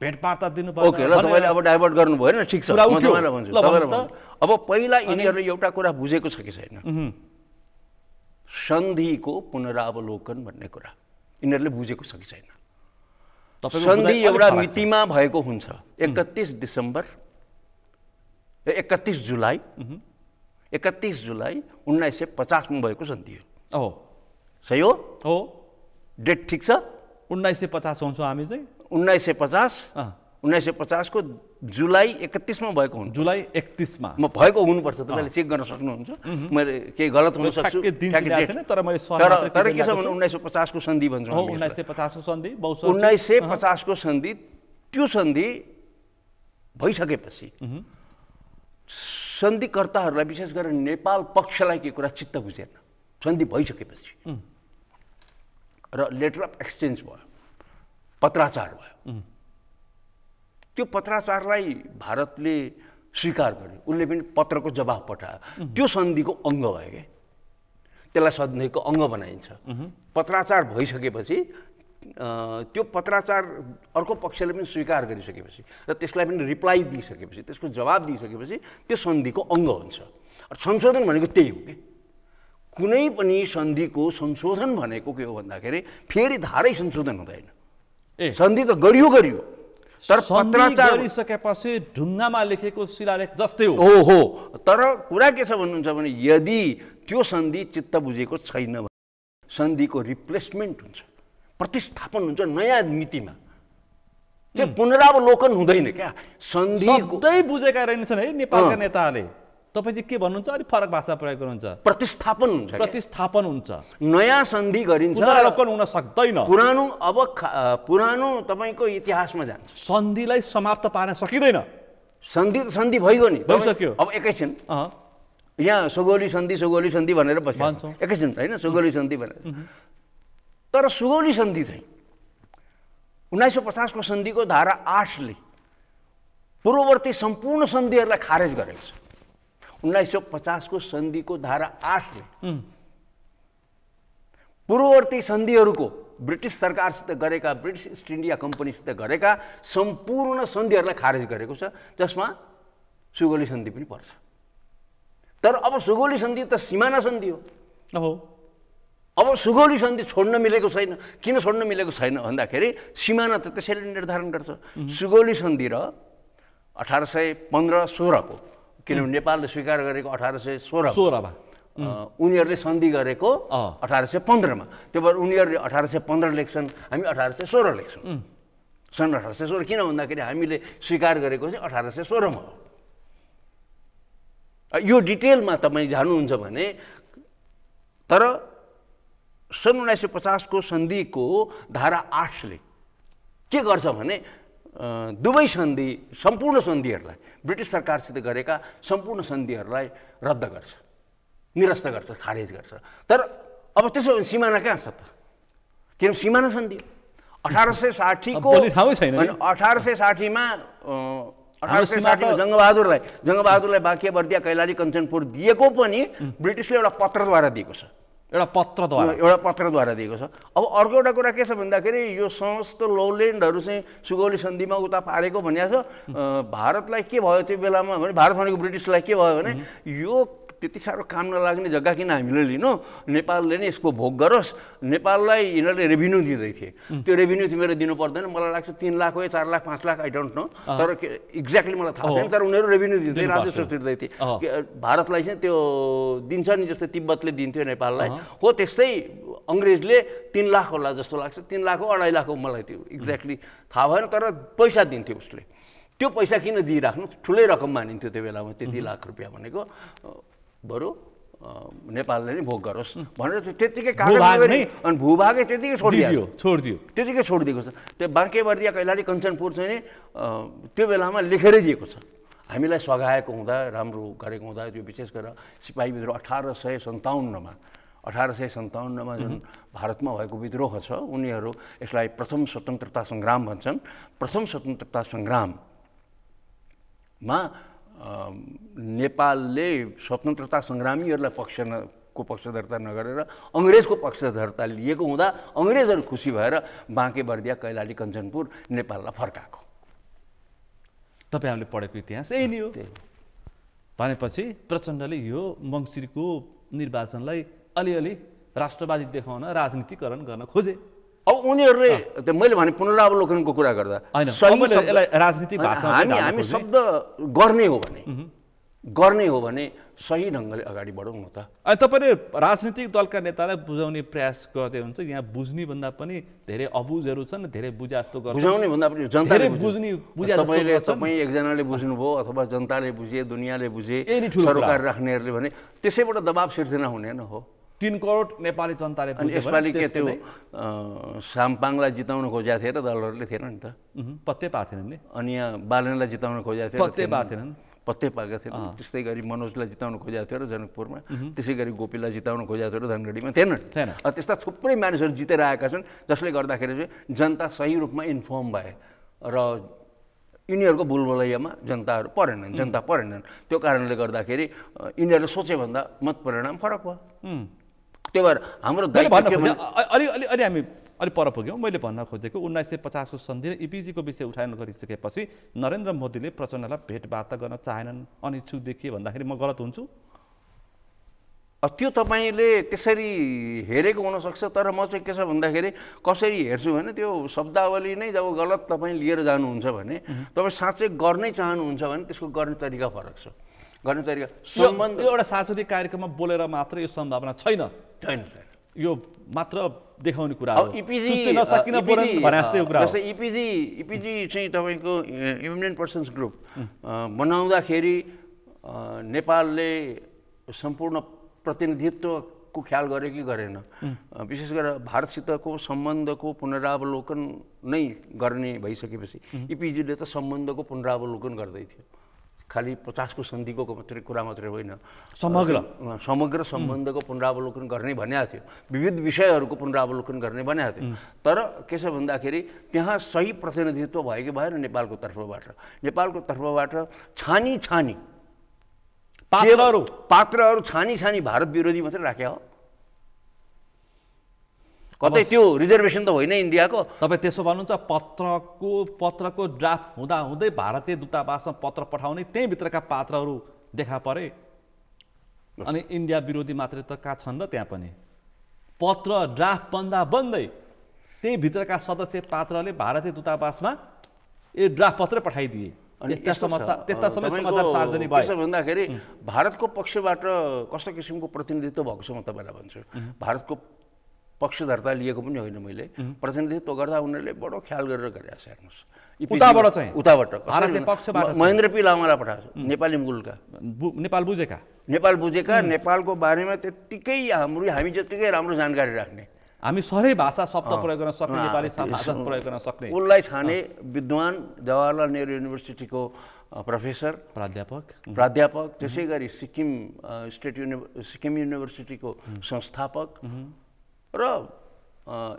भेटवार्ता दिनुपर्छ ओके ल तपाईले अब डाइभर्ट गर्नु भयो हैन ठीक छ म तपाईलाई भन्छु अब पहिला यिनीहरूले एउटा कुरा बुझेको छ कि छैन सन्धिको पुनरावलोकन भन्ने कुरा यिनीहरूले बुझेको छ कि छैन सन्धि एउटा मितिमा भएको हुन्छ 31 डिसेम्बर 31 जुलाई 1950 मा भएको सन्धि हो सही हो डेट ठीक छ 1950 हुन्छ हामी चाहिँ 1950 को जुलाई 31 मा भएको हुन्छ जुलाई 31 मा म भएको हुनुपर्छ तपाईले चेक गर्न सक्नुहुन्छ मैले केही गलत हुन सक्छु तर मैले तर के छ भने 1950 को सन्धि भन्छ हो 1950 को सन्धि 1950 को सन्धि त्यो सन्धि भइसकेपछि सन्धिकर्ताहरूलाई विशेष गरेर नेपाल पक्षलाई के कुरा चित्त बुझेन सन्धि भइसकेपछि र लेटर अफ एक्सचेन्ज भयो पत्राचार भयो त्यो पत्राचारलाई भारतले स्वीकार गर्यो उसले पनि पत्रको जवाफ पठायो त्यो सन्धिको अङ्ग भयो के त्यसलाई सन्धिको अङ्ग बनाइन्छ पत्राचार भइसकेपछि त्यो पत्राचार अर्को पक्षले पनि स्वीकार गरिसकेपछि र त्यसलाई पनि रिप्लाई दिइसकेपछि त्यसको जवाब दिइसकेपछि त्यो सन्धिको अङ्ग हुन्छ संशोधन भनेको त्यही हो कि कुनै पनि सन्धिको संशोधन भनेको के हो भन्दाखेरि फेरि धारै संशोधन हुँदैन सन्धि त गरियो तर पत्राचार गरिसकेपछि ढुङ्गामा लेखेको शिलालेख जस्तै हो तर कुरा के छ भन्नुहुन्छ भने यदि त्यो सन्धि चित्त बुझेको छैन भने सन्धिको रिप्लेसमेन्ट हुन्छ प्रतिस्थापन हुन्छ नयाँ मितिमा त्यो पुनरावलोकन हुँदैन क्या सन्धि सधैँ बुझेका रहेनछन् है नेपालका नेताहरूले तपाईँ चाहिँ के भन्नुहुन्छ अलिक फरक भाषा प्रयोग गर्नुहुन्छ प्रतिस्थापन हुन्छ नयाँ सन्धि गरिन्छ पुनरावलोकन हुन सक्दैन पुरानो तपाईँको इतिहासमा जान्छ सन्धिलाई समाप्त पार्न सकिँदैन सन्धि भइगयो नि भइसक्यो अब एकैछिन यहाँ सुगौली सन्धि भनेर बस्छौँ एकैछिन होइन सुगौली सन्धि भनेर तर सुगौली सन्धि चाहिँ 1950 को सन्धिको धारा 8 ले पूर्ववर्ती सम्पूर्ण सन्धिहरूलाई खारेज गरेको छ 1950 को सन्धिको धारा 8 ले पूर्ववर्ती सन्धिहरूको ब्रिटिस सरकारसित गरेका ब्रिटिस इस्ट इन्डिया कम्पनीसित गरेका सम्पूर्ण सन्धिहरूलाई खारेज गरेको छ जसमा सुगौली सन्धि पनि पर्छ तर अब सुगौली सन्धि त सीमाना सन्धि हो अब सुगौली सन्धि छोड्न मिलेको छैन किन छोड्न मिलेको छैन भन्दाखेरि सीमाना त त्यसैले निर्धारण गर्छ सुगौली सन्धि र 1815-16 को किनभने नेपालले स्वीकार गरेको 1816 मा उनीहरूले सन्धि गरेको 1815 मा त्यो भएर उनीहरूले 1815 लेख्छन् हामी 1816 लेख्छौँ सन् 1816 किन भन्दाखेरि हामीले स्वीकार गरेको चाहिँ 1816 मा हो यो डिटेलमा तपाईँ जान्नुहुन्छ भने तर सन् 1950 को सन्धिको धारा 8 ले के गर्छ भने दुवै सन्धि सम्पूर्ण सन्धिहरूलाई ब्रिटिस सरकारसित गरेका सम्पूर्ण सन्धिहरूलाई रद्द गर्छ निरस्त गर्छ खारेज गर्छ तर अब त्यसो भने सीमाना कहाँ छ त किन सीमाना सन्धि 1860 को 1860 मा 1860 जङ्गबहादुरलाई बाँके बर्दिया कैलाली कञ्चनपुर दिएको पनि ब्रिटिसले एउटा पत्रद्वारा दिएको छ एउटा पत्रद्वारा दिएको छ। अब अर्को एउटा कुरा के छ भन्दाखेरि यो समस्त लौल्यान्डहरू चाहिँ सुगौली सन्धिमा उता पारेको भनिएको छ। भारतलाई के भयो त्यो बेलामा भने, भारत भनेको ब्रिटिसलाई के भयो भने यो त्यति साह्रो काम नलाग्ने जग्गा किन हामीले लिनु, नेपालले नै यसको भोग गरोस्। नेपाललाई यिनीहरूले रेभिन्यू दिँदै थिए, त्यो रेभिन्यू तिमीले दिनु पर्दैन। मलाई लाग्छ 3 लाख हो 4 lakh 5 lakh, I don't know, तर एक्ज्याक्टली मलाई थाहा छैन। तर उनीहरू रेभिन्यू दिँदै राजस्व तिर्दै थिए। भारतलाई चाहिँ त्यो दिन्छ नि, जस्तै तिब्बतले दिन्थ्यो नेपाललाई, हो त्यस्तै अङ्ग्रेजले 3 लाख होला जस्तो लाग्छ। 3 लाख हो 2.5 लाख हो, मलाई त्यो एक्ज्याक्टली थाहा भएन, तर पैसा दिन्थ्यो उसले। त्यो पैसा किन दिइराख्नु, ठुलै रकम मानिन्थ्यो त्यो बेलामा, त्यति लाख रुपियाँ भनेको। बरु नेपालले नै भोग गरोस् भनेर त्यतिकै कागज अनि भूभागै त्यतिकै छोडिदियो त्यतिकै छोडिदिएको छ। त्यो बाँकेबर्दिया कैलाली कञ्चनपुर चाहिँ नि त्यो बेलामा लेखेरै दिएको छ। हामीलाई सघाएको हुँदा, राम्रो गरेको हुँदा, त्यो विशेष गरेर सिपाही विद्रोह 1857मा जुन भारतमा भएको विद्रोह छ, उनीहरू यसलाई प्रथम स्वतन्त्रता सङ्ग्राम भन्छन्। प्रथम स्वतन्त्रता सङ्ग्राममा नेपालले स्वतन्त्रता सङ्ग्रामीहरूलाई पक्ष दर्ता नगरेर अङ्ग्रेजको पक्ष दर्ता लिएको हुँदा अङ्ग्रेजहरू खुसी भएर बाँकेबर्दिया कैलाली कञ्चनपुर नेपाललाई फर्काएको। तपाईँहरूले पढेको इतिहास यही नै हो भनेपछि प्रचण्डले यो मङ्सिरको निर्वाचनलाई अलिअलि राष्ट्रवादी देखाउन राजनीतिकरण गर्न खोजे। अब उनीहरूले मैले भने पुनरावलोकनको कुरा गर्दा राजनीतिक भाषामा हामी शब्द गर्ने हो भने सही ढङ्गले अगाडि बढौँ न त। अनि तपाईँले राजनीतिक दलका नेतालाई बुझाउने प्रयास गर्दै हुन्छ। यहाँ बुझ्ने भन्दा पनि धेरै अबुझहरू छन्, धेरै बुझा जस्तो गर्छ। बुझाउने भन्दा पनि जनताले बुझ्ने तपाईँ एकजनाले बुझ्नुभयो अथवा जनताले बुझे, दुनियाँले बुझे, सरकार राख्नेहरूले भने त्यसैबाट दबाब सिर्जना हुने न हो। 3 करोड नेपाली जनताले यसपालि के त्यो साम्पाङलाई जिताउन खोजेको थिए र दलहरूले थिएन नि त, पत्तै पाएको थिएन नि। अनि यहाँ बालनलाई जिताउन खोजेको थियो, पत्तै पाएको थिएनन्, पत्तै पाएका थिएन। त्यस्तै गरी मनोजलाई जिताउन खोजेको थियो र जनकपुरमा, त्यसै गरी गोपीलाई जिताउन खोजेको थियो र धनगढीमा थिएन। त्यस्ता थुप्रै मानिसहरू जितेर आएका छन्, जसले गर्दाखेरि चाहिँ जनता सही रूपमा इन्फर्म भए र यिनीहरूको बुलबुलैयामा जनता परेनन्। त्यो कारणले गर्दाखेरि यिनीहरूले सोचे भन्दा मत परिणाम फरक भयो। त्यही भएर हाम्रो अलि हामी अलि पर पुग्यौँ। मैले भन्न खोजेको 1950 को सन्धि र इपिजीको विषय उठान गरिसकेपछि नरेन्द्र मोदीले प्रचण्डलाई भेटवार्ता गर्न चाहेनन्, अनिच्छुक देखिए भन्दाखेरि म गलत हुन्छु? त्यो तपाईँले त्यसरी हेरेको हुनसक्छ, तर म चाहिँ के छ भन्दाखेरि कसरी हेर्छु भने त्यो शब्दावली नै जब गलत तपाईँ लिएर जानुहुन्छ भने, तपाईँ साँच्चै गर्नै चाहनुहुन्छ भने त्यसको गर्ने तरिका फरक छ। गर्ने तरिका सम्बन्ध एउटा सांस्कृतिक कार्यक्रममा बोलेर मात्र यो सम्भावना छैन। यो मात्र देखाउने कुरा हो। जस्तै इपिजी चाहिँ तपाईँको इमिनेन्ट पर्सन्स ग्रुप बनाउँदाखेरि नेपालले सम्पूर्ण प्रतिनिधित्वको ख्याल गर्यो कि गरेन? विशेष गरेर भारतसितको सम्बन्धको पुनरावलोकन नै गर्ने भइसकेपछि इपिजीले त सम्बन्धको पुनरावलोकन गर्दै थियो। खालि 50 को सन्धिको कुरा मात्रै होइन, समग्र सम्बन्धको पुनरावलोकन गर्ने भनेको थियो, विविध विषयहरूको पुनरावलोकन गर्ने भनेको थियो। तर के छ भन्दाखेरि त्यहाँ सही प्रतिनिधित्व भएको भएन नेपालको तर्फबाट छानी पात्रहरू छानी भारत विरोधी मात्रै राख्या हो। कतै त्यो रिजर्भेसन त होइन इन्डियाको। तपाईँ त्यसो भन्नुहुन्छ पत्रको ड्राफ्ट हुँदै भारतीय दूतावासमा पत्र पठाउने त्यहीँभित्रका पात्रहरू देखा परे, अनि इन्डिया विरोधी मात्रै त कहाँ छन् र? त्यहाँ पनि पत्र ड्राफ्ट बन्दै त्यहीँभित्रका सदस्य पात्रले भारतीय दूतावासमा यो ड्राफ्ट पत्र पठाइदिए। त्यस्ता समय समाचार सार्वजनिक भयो भन्दाखेरि भारतको पक्षबाट कस्तो किसिमको प्रतिनिधित्व भएको छ म तपाईँलाई भन्छु। भारतको पक्षधर्ता लिएको पनि होइन मैले, प्रतिनिधित्व गर्दा उनीहरूले बडो ख्याल गरेर गरेका छ। हेर्नुहोस् उताबाट महेन्द्र पी लामालाई पठाएको नेपाली मुलका, नेपाल बुझेका नेपालको बारेमा त्यत्तिकै हामी जत्तिकै राम्रो जानकारी राख्ने, हामी सबै भाषा शब्द प्रयोग गर्न सक्ने, नेपाली भाषा प्रयोग गर्न सक्ने, उसलाई छाने विद्वान, जवाहरलाल नेहरू युनिभर्सिटीको प्राध्यापक, त्यसै गरी सिक्किम युनिभर्सिटीको संस्थापक र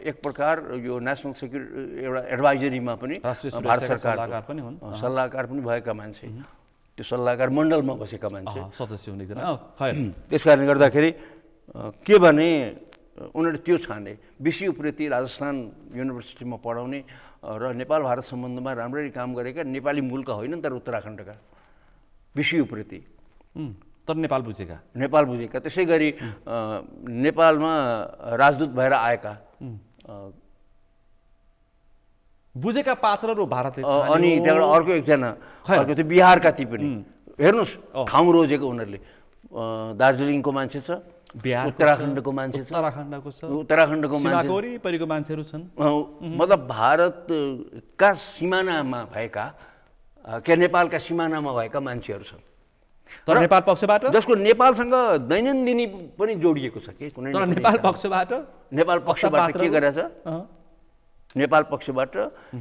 एक प्रकार यो नेसनल सेक्युरिटी एउटा एडभाइजरीमा पनि भारत सरकारका सल्लाहकार पनि भएका मान्छे, त्यो सल्लाहकार मण्डलमा बसेका मान्छे सदस्य हुने। त्यस कारणले गर्दाखेरि के भने उनीहरूले त्यो छाने विषय उप्रेती राजस्थान युनिभर्सिटीमा पढाउने र नेपाल भारत सम्बन्धमा राम्ररी काम गरेका नेपाली मूलका होइनन् तर उत्तराखण्डका विषय उप्रेती तर नेपाल बुझेका त्यसै गरी नेपालमा राजदूत भएर आएका बुझेका पात्रहरू भारतले अनि त्यहाँबाट अर्को एकजना अर्को त्यो बिहारका ती पनि हेर्नुहोस् ठाउँ रोजेको उनीहरूले दार्जिलिङको मान्छे छ उत्तराखण्डको मान्छे छ उत्तराखण्डको मान्छे वरिपरिको मान्छेहरू छन् मतलब भारतका सिमानामा भएका के नेपालका सिमानामा भएका मान्छेहरू छन् तर नेपाल पक्षबाट जसको नेपालसँग दैनन्दिनी पनि जोडिएको छ के कुनै तर नेपाल पक्षबाट के गरेछ नेपाल पक्षबाट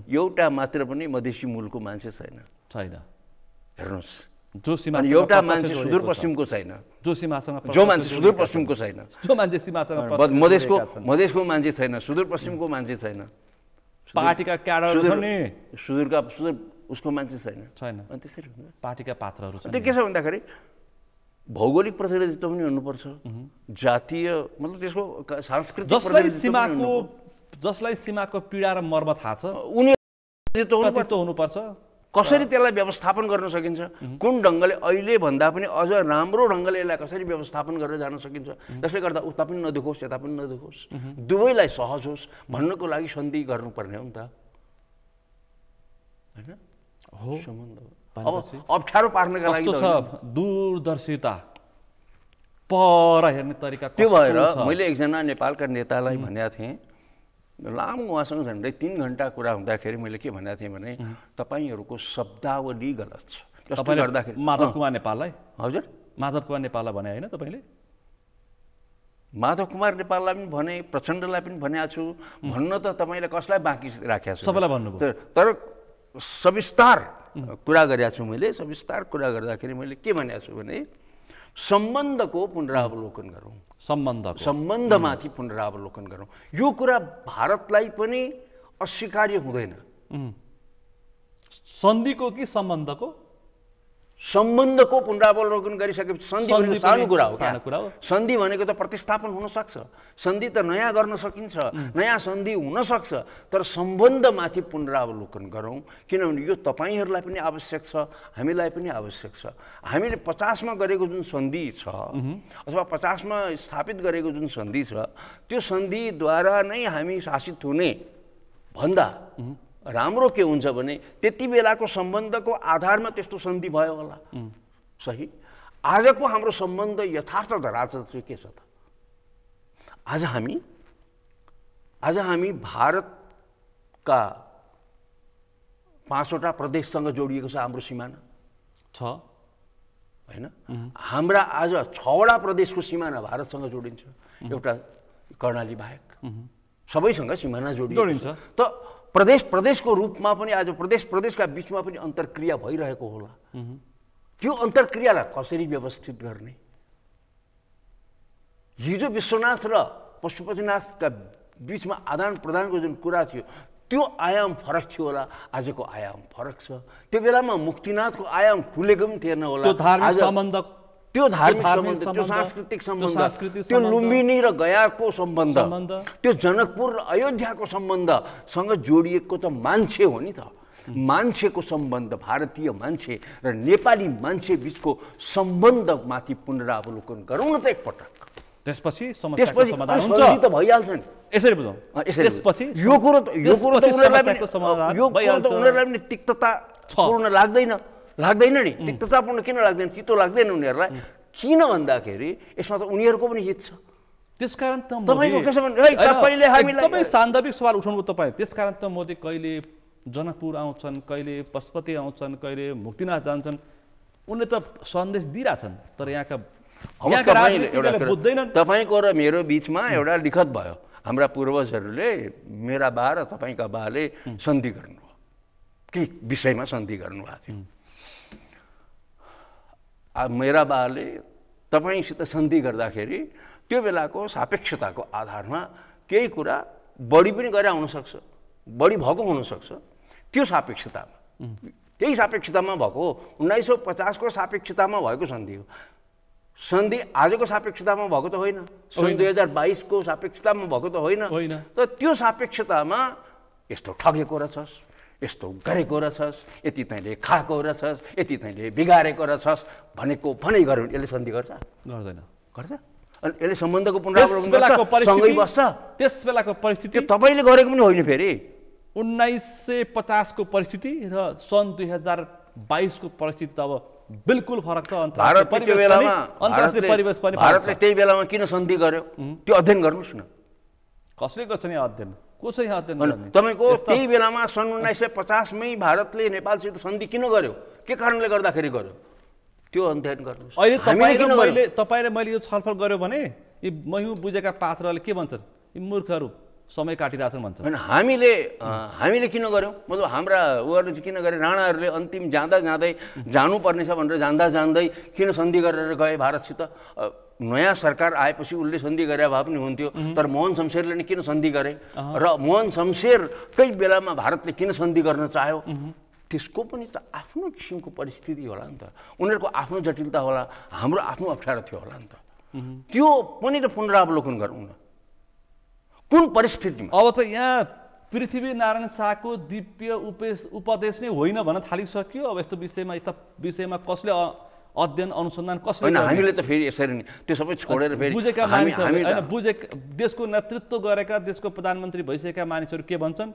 एउटा मात्र पनि मधेसी मूलको मान्छे छैन हेर्नुहोस् जो सीमा एउटा मान्छे सुदूरपश्चिमको छैन जो मान्छे सुदूरपश्चिमको छैन जो मान्छे सीमासँग मधेसको मान्छे छैन सुदूरपश्चिमको मान्छे छैन पार्टीका क्याडर सुदूर उसको मान्छे छैन अनि त्यसरी पार्टीका पात्रहरू छन् त्यो के छ भन्दाखेरि भौगोलिक प्रतिनिधित्व पनि हुनुपर्छ जातीय मतलब त्यसको सांस्कृतिक जसलाई सीमाको पीडा र मर्म थाहा छ उनीहरू हुनुपर्छ कसरी त्यसलाई व्यवस्थापन गर्न सकिन्छ कुन ढङ्गले अहिले भन्दा पनि अझ राम्रो ढङ्गले यसलाई कसरी व्यवस्थापन गरेर जान सकिन्छ जसले गर्दा उता पनि नदुखोस् यता पनि नदुखोस् दुवैलाई सहज होस् भन्नको लागि सन्धि गर्नुपर्ने हो नि त हैन हो सम्बन्ध अब अप्ठ्यारो पार्नका लागि छ दूरदर्शिता पर हेर्ने तरिका त्यो भएर मैले एकजना नेपालका नेतालाई भनेको थिएँ लामो उहाँसँग झन्डै 3 घण्टा कुरा हुँदाखेरि मैले के भनेको थिएँ भने तपाईहरूको शब्दावली गलत छ जसले गर्दाखेरि माधव कुमार नेपाललाई हजुर माधव कुमार नेपाललाई भने हैन तपाईले माधव कुमार नेपाललाई पनि भने प्रचण्डलाई पनि भनेको छु भन्न त तपाईले कसलाई बाँकी राखेको छु सबैलाई भन्नुभयो तर सविस्तार कुरा गरेको छु मैले सविस्तार कुरा गर्दाखेरि मैले के भनेको छु भने सम्बन्धको पुनरावलोकन गरौँ सम्बन्धमाथि पुनरावलोकन गरौँ यो कुरा भारतलाई पनि अस्वीकार्य हुँदैन सन्धिको कि सम्बन्धको सम्बन्धको पुनरावलोकन गरिसकेपछि सन्धि भनेको सानो कुरा हो सन्धि भनेको त प्रतिस्थापन हुन सक्छ सन्धि त नयाँ गर्न सकिन्छ नयाँ सन्धि हुन सक्छ तर सम्बन्धमाथि पुनरावलोकन गरौँ किनभने यो तपाईहरूलाई पनि आवश्यक छ हामीलाई पनि आवश्यक छ हामीले 50 मा गरेको जुन सन्धि छ अथवा 50 मा स्थापित गरेको जुन सन्धि छ त्यो सन्धिद्वारा नै हामी शासित हुने भन्दा राम्रो के हुन्छ भने त्यति बेलाको सम्बन्धको आधारमा त्यस्तो सन्धि भयो होला सही आजको हाम्रो सम्बन्ध यथार्थ धरातल चाहिँ के छ त आज हामी भारतका 5वटा प्रदेशसँग जोडिएको छ हाम्रो सिमाना छ हैन हाम्रा आज 6वटा प्रदेशको सिमाना भारतसँग जोडिन्छ एउटा कर्णाली बाहेक सबैसँग सिमाना जोडिन्छ त प्रदेशको रूपमा पनि आज प्रदेशका बीचमा पनि अन्तर्क्रिया भइरहेको होला त्यो अन्तर्क्रियालाई कसरी व्यवस्थित गर्ने हिजो विश्वनाथ र पशुपतिनाथका बीचमा आदान प्रदानको जुन कुरा थियो त्यो आयाम फरक थियो होला आजको आयाम फरक छ त्यो बेलामा मुक्तिनाथको आयाम खुलेको पनि थिएन होला त्यो धार्मिक सम्बन्ध त्यो धार्मिक सम्बन्ध त्यो सांस्कृतिक सम्बन्ध त्यो लुम्बिनी र गयाको सम्बन्ध त्यो जनकपुर र अयोध्याको सम्बन्धसँग जोडिएको त मान्छे हो नि त मान्छेको सम्बन्ध भारतीय मान्छे र नेपाली मान्छे बीचको सम्बन्धमाथि पुनरावलोकन गरौँ न त एकपटक त्यसपछि समस्याको समाधान हुन्छ त भइहाल्छ नि यसरी बुझौँ त्यसपछि यो कुरो त उनीहरूलाई पनि तिक्तता पूर्ण लाग्दैन नि तिक्ततापूर्ण किन लाग्दैन तितो लाग्दैन उनीहरूलाई किन भन्दाखेरि यसमा त उनीहरूको पनि हित छ त्यसकारण त तपाईको के छ भने तपाईले हामीलाई एकदमै सान्दर्भिक सवाल उठाउनु तपाईँ त्यसकारण त मोदी कहिले जनकपुर आउँछन् कहिले पशुपति आउँछन् कहिले मुक्तिनाथ जान्छन् उनले त सन्देश दिइरहेछन् तर यहाँका बुझ्दैनन् तपाईको र मेरो बीचमा एउटा लिखत भयो हाम्रा पूर्वजहरूले मेरा बा र तपाईका बाले सन्धि गर्नुभयो के विषयमा सन्धि गर्नुभएको थियो मेरा बाले तपाईसित सन्धि गर्दाखेरि त्यो बेलाको सापेक्षताको आधारमा केही कुरा बढी पनि गरे हुन सक्छ बढी भएको हुन सक्छ त्यो सापेक्षतामा त्यही सापेक्षतामा भएको 1950 को सापेक्षतामा भएको सन्धि हो सन्धि आजको सापेक्षतामा भएको त होइन, सन् 2022 को सापेक्षतामा भएको त होइन। तर त्यो सापेक्षतामा यस्तो ठगेको रहेछस्, यस्तो गरेको रहेछस्, यति तैँले खाएको रहेछस्, यति तैँले बिगारेको रहेछस् भनेको भनाइ गर्यो भने यसले सन्धि गर्छ? गर्दैन। गर्छ? अनि यसले सम्बन्धको पुनरावलोकन सँगै बस्छ? त्यस बेलाको परिस्थिति त्यो तपाईँले गरेको पनि होइन। फेरि 1950 को परिस्थिति र सन् 2022 को परिस्थिति त अब बिल्कुल फरक छ। अन्तर्राष्ट्रिय परिवेश पनि भारतले त्यही बेलामा किन सन्धि गर्यो त्यो अध्ययन गर्नुहोस् न। कसले गर्छ नि अध्ययन? को छ यहाँ अध्ययन गर्ने? तपाईँको त्यही बेलामा सन् 1950 मै भारतले नेपालसित सन्धि किन गर्यो, के कारणले गर्दाखेरि गर्यो, त्यो अध्ययन गर्नुहोस्। अहिले तपाईँ र मैले यो छलफल गर्यो भने यी मही बुझेका पात्रहरूले के भन्छन्, यी मूर्खहरू समय काटिरहेछन् भन्छन्। होइन, हामीले किन गर्यौँ, मतलब हाम्रा उहाँहरू किन गरे, राणाहरूले अन्तिम जाँदै जानुपर्नेछ भनेर जाँदै किन सन्धि गरेर गए भारतसित? नयाँ सरकार आएपछि उसले सन्धि गरे भए पनि हुन्थ्यो, तर मोहन शमशेरले नि किन सन्धि गरे र मोहन शमशेरकै बेलामा भारतले किन सन्धि गर्न चाह्यो? त्यसको पनि त आफ्नो किसिमको परिस्थिति होला नि त, उनीहरूको आफ्नो जटिलता होला, हाम्रो आफ्नो अप्ठ्यारो थियो होला नि त। त्यो पनि त पुनरावलोकन गरौँ न, कुन परिस्थितिमा? अब त यहाँ पृथ्वीनारायण शाहको दिव्य उपदेश नै होइन भन्न थालिसक्यो। अब यस्तो विषयमा कसले अध्ययन अनुसन्धान कसले? होइन, हामीले त फेरि यसरी नि त्यो सबै छोडेर फेरि बुझेका मानिसहरू, देशको नेतृत्व गरेका, देशको प्रधानमन्त्री भइसकेका मानिसहरू के भन्छन्?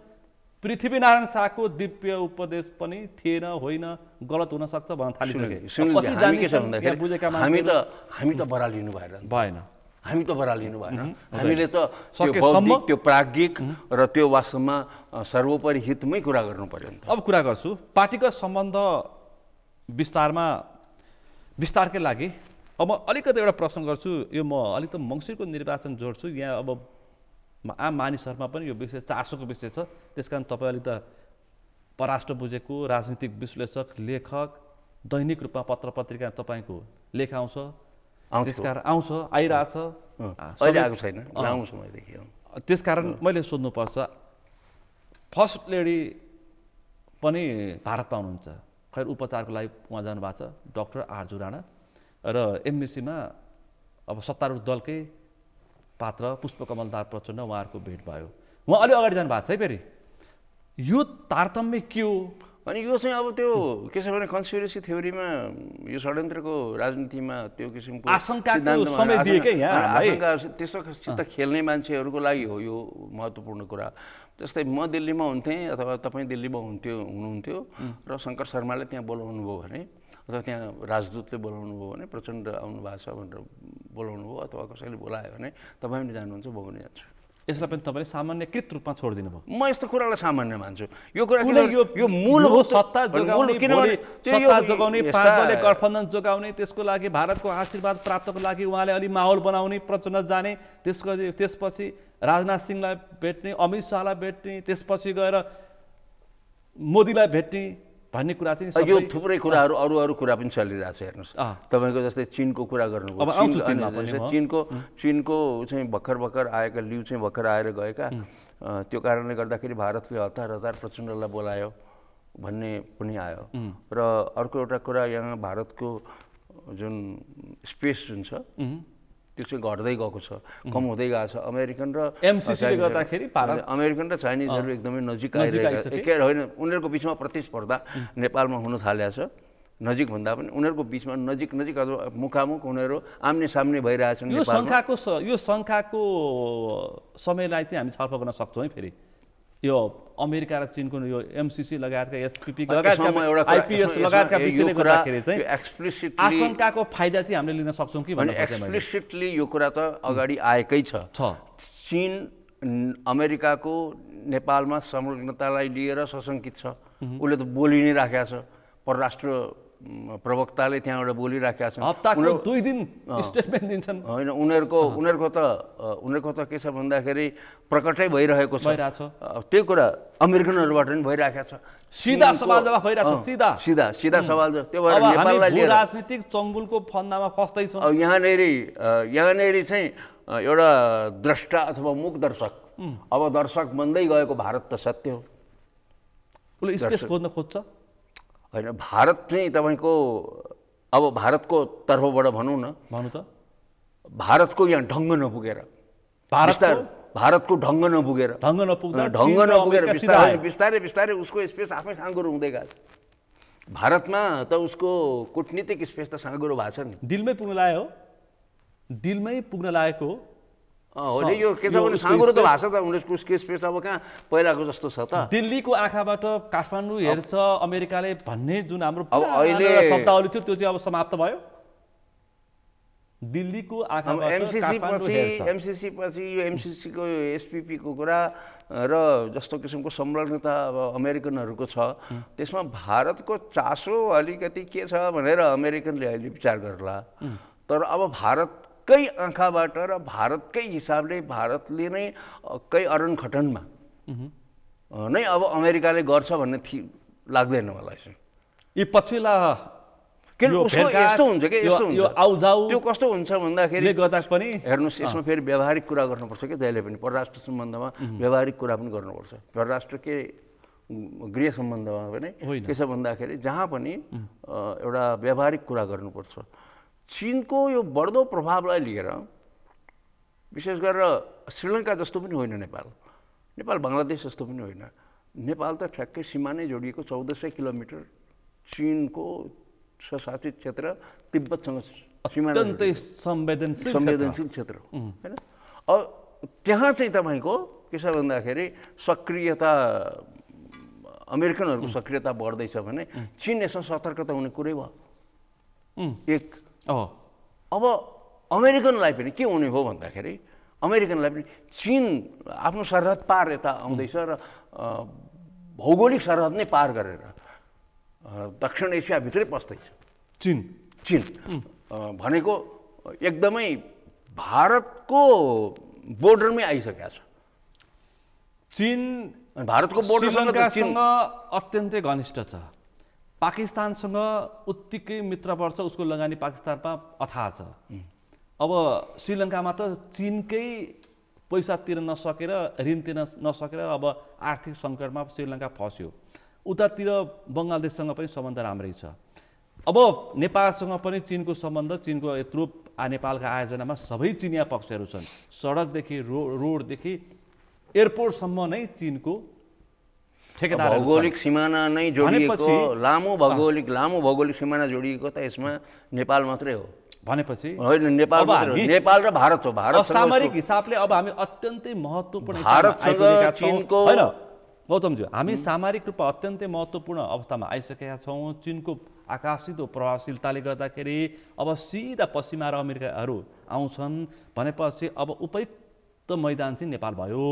पृथ्वीनारायण शाहको दिव्य उपदेश पनि थिएन, होइन, गलत हुन सक्छ भन्न थालिसके। हामी त बरालिनु भएन, हामी त बरालिनु भएन। हामीले त त्यो प्राज्ञिक र त्यो वास्तवमा सर्वोपरि हितमै कुरा गर्नु पर्यो नि त। अब कुरा गर्छु पार्टीगत सम्बन्ध विस्तारकै लागि। अब म अलिकति एउटा प्रश्न गर्छु, यो म अलिक त मङ्सिरको निर्वाचन जोड्छु। यहाँ अब आम मानिसहरूमा पनि यो विषय चासोको विषय छ, त्यसकारण तपाईँ अलिक त पराष्ट्र बुझेको राजनीतिक विश्लेषक, लेखक, दैनिक रूपमा पत्र पत्रिका तपाईँको लेख आउँछ, त्यसकारण आइरहेछ, अहिले आएको छैन, लामो समयदेखि। त्यसकारण मैले सोध्नुपर्छ, फर्स्ट लेडी पनि भारतमा हुनुहुन्छ, खैर उपचारको लागि उहाँ जानुभएको छ, डाक्टर आरजु राणा, र एमबिसीमा अब सत्तारूढ दलकै पात्र पुष्पकमल दाहाल प्रचण्ड उहाँहरूको भेट भयो, उहाँ अलि अगाडि जानुभएको छ है। फेरि यो तारतम्य के हो? अनि यो चाहिँ अब त्यो के छ भने कन्स्पिरेसी थ्योरीमा, यो षड्यन्त्रको राजनीतिमा त्यो किसिमको आशंकाको समय दिए के यहाँ आशंका त्यसोसित खेल्ने मान्छेहरूको लागि हो यो महत्त्वपूर्ण कुरा। जस्तै म दिल्लीमा हुन्थेँ अथवा तपाईँ दिल्लीमा हुनुहुन्थ्यो र शङ्कर शर्माले त्यहाँ बोलाउनु भयो भने, अथवा त्यहाँ राजदूतले बोलाउनु भयो भने, प्रचण्ड आउनु भएको छ भनेर बोलाउनु भयो अथवा कसैले बोलायो भने तपाईँ पनि जानुहुन्छ, म पनि जान्छु। यसलाई पनि तपाईँले सामान्यकृत रूपमा छोडिदिनु भयो? म यस्तो कुरालाई सामान्य मान्छु। यो कुरा यो मूलभूत सत्ता जोगाउने, पाँच दलले गठबन्धन जोगाउने, त्यसको लागि भारतको आशीर्वाद प्राप्तको लागि उहाँले अलि माहौल बनाउने, प्रचण्ड जाने, त्यसपछि राजनाथ सिंहलाई भेट्ने, अमित शाहलाई भेट्ने, त्यसपछि गएर मोदीलाई भेट्ने भन्ने कुरा चाहिँ यो थुप्रै कुराहरू अरू कुरा पनि चलिरहेको छ। हेर्नुहोस्, तपाईँको जस्तै चिनको कुरा गर्नुभयो, चिनको चाहिँ भर्खर आएका लिउ चाहिँ भर्खर आएर गएका, त्यो कारणले गर्दाखेरि भारतले हतार प्रचण्डलाई बोलायो भन्ने पनि आयो। र अर्को एउटा कुरा, यहाँ भारतको जुन स्पेस जुन छ त्यो चाहिँ घट्दै गएको छ, कम हुँदै गएको छ। अमेरिकन र एमसिसीले गर्दाखेरि अमेरिकन र चाइनिजहरू एकदमै नजिक आइरहेको होइन, उनीहरूको बिचमा प्रतिस्पर्धा नेपालमा हुन थालेको छ। नजिक भन्दा पनि उनीहरूको बिचमा नजिक अथवा मुखामुख उनीहरू आम्ने सामने भइरहेछन्। यो शङ्काको समयलाई चाहिँ हामी छलफल गर्न सक्छौँ है। फेरि यो अमेरिका र चीनको यो एमसिसी लगायतका एसपिपी लगायतका आइपिएस लगायतका विषयले गर्दाखेरि चाहिँ आशंकाको फाइदा चाहिँ हामीले लिन सक्छौँ कि भन्ने एक्सप्लिसिटली यो कुरा त अगाडि आएकै छ। चीन अमेरिकाको नेपालमा संलग्नतालाई लिएर सशङ्कित छ, उसले त बोलि नै राखेको छ, परराष्ट्र प्रवक्ताले त्यहाँबाट बोलिराखेका छन्। हप्ताको 2 दिन स्टेटमेन्ट दिन्छन्। होइन, उनीहरूको त के छ भन्दाखेरि प्रकटै भइरहेको छ। त्यो कुरा अमेरिकनहरूबाट पनि भइरहेको छ। सिधा सवाल जवाफ भइरहेको छ, सिधा सवाल जवाब। त्यो भएर नेपाललाई लिएर राजनीतिक चङ्गुलको फन्दामा फस्दैछौँ। यहाँनेरि चाहिँ एउटा द्रष्टा अथवा मुख दर्शक, अब दर्शक बन्दै गएको भारत त सत्य हो। उसले स्पेस खोज्न खोज्छ होइन, भारत चाहिँ तपाईँको अब भारतको तर्फबाट भनौँ न, भन्नु त, भारतको यहाँ ढङ्ग नपुगेर, भारतको ढङ्ग नपुगेर बिस्तारै बिस्तारै उसको स्पेस आफै साँगुरो हुँदै गएको छ। भारतमा त उसको कूटनीतिक स्पेस त साँगुरो भएको छ नि, दिलमै पुग्न लाग्यो, दिलमै पुग्न लागेको हो नि। यो के छ भने साँगुरो त भएको छ त, उसको स्पेस अब कहाँ पहिलाको जस्तो छ त। दिल्लीको आँखाबाट काठमाडौँ हेर्छ अमेरिकाले भन्ने जुन हाम्रो अब अहिले शब्दावली थियो त्यो चाहिँ अब समाप्त भयो। दिल्लीको आँखाबाट एमसिसी पछि यो एमसिसीको एसपिपीको कुरा र जस्तो किसिमको संलग्नता अब अमेरिकनहरूको छ, त्यसमा भारतको चासो अलिकति के छ भनेर अमेरिकनले अहिले विचार गर्ला। तर अब भारतकै आँखाबाट र भारतकै हिसाबले भारतले नै कै अरनखटनमा नै अब अमेरिकाले गर्छ भन्ने लाग्दैन मलाई चाहिँ। यी पछिल्ला यस्तो हुन्छ कि त्यो कस्तो हुन्छ भन्दाखेरि गर्दा पनि हेर्नुहोस्, यसमा फेरि व्यावहारिक कुरा गर्नुपर्छ कि जहिले पनि परराष्ट्र सम्बन्धमा व्यावहारिक कुरा पनि गर्नुपर्छ। परराष्ट्र के गृह सम्बन्धमा पनि के छ भन्दाखेरि जहाँ पनि एउटा व्यावहारिक कुरा गर्नुपर्छ। चीनको यो बढ्दो प्रभावलाई लिएर विशेष गरेर श्रीलङ्का जस्तो पनि होइन नेपाल, नेपाल बङ्गलादेश जस्तो पनि होइन। नेपाल त ठ्याक्कै सिमा नै जोडिएको 1400 किलोमिटर चीनको स्वशासित क्षेत्र तिब्बतसँग अत्यन्तै संवेदनशील क्षेत्र होइन। अब त्यहाँ चाहिँ तपाईँको के छ भन्दाखेरि सक्रियता, अमेरिकनहरूको सक्रियता बढ्दैछ भने चीन यसमा सतर्कता हुने कुरै भयो। एक अब अमेरिकनलाई पनि के हुने हो भन्दाखेरि अमेरिकनलाई पनि चीन आफ्नो सरहद पार यता आउँदैछ र भौगोलिक सरहद नै पार गरेर दक्षिण एसियाभित्रै पस्दैछ चीन भनेको एकदमै भारतको बोर्डरमै आइसकेको छ। चीन भारतको बोर्डरसँग अत्यन्तै घनिष्ठ छ, पाकिस्तानसँग उत्तिकै मित्रवर्ष, उसको लगानी पाकिस्तानमा अथाह छ। अब श्रीलङ्कामा त चीनकै पैसा तिर्न नसकेर, ऋण तिर्न नसकेर अब आर्थिक सङ्कटमा श्रीलङ्का फस्यो। उतातिर बङ्गलादेशसँग पनि सम्बन्ध राम्रै छ। अब नेपालसँग पनि चीनको सम्बन्ध, चीनको यत्रो नेपालका आयोजनामा सबै चिनिया पक्षहरू छन्। सडकदेखि रोडदेखि एयरपोर्टसम्म नै चीनको ठेकेदार, भौगोलिक सिमाना नै जोडिएको, लामो भौगोलिक सिमाना जोडिएको त यसमा नेपाल मात्रै हो भनेपछि होइन, नेपाल र भारत हो। भारत सामरिक हिसाबले अब हामी अत्यन्तै महत्त्वपूर्ण भारतसँग चीनको होइन गौतमज्यू, हामी सामरिक रूपमा अत्यन्तै महत्त्वपूर्ण अवस्थामा आइसकेका छौँ। चीनको आकाशित प्रभावशीलताले गर्दाखेरि अब सिधा पश्चिमा र अमेरिकाहरू आउँछन् भनेपछि अब उपयुक्त मैदान चाहिँ नेपाल भयो।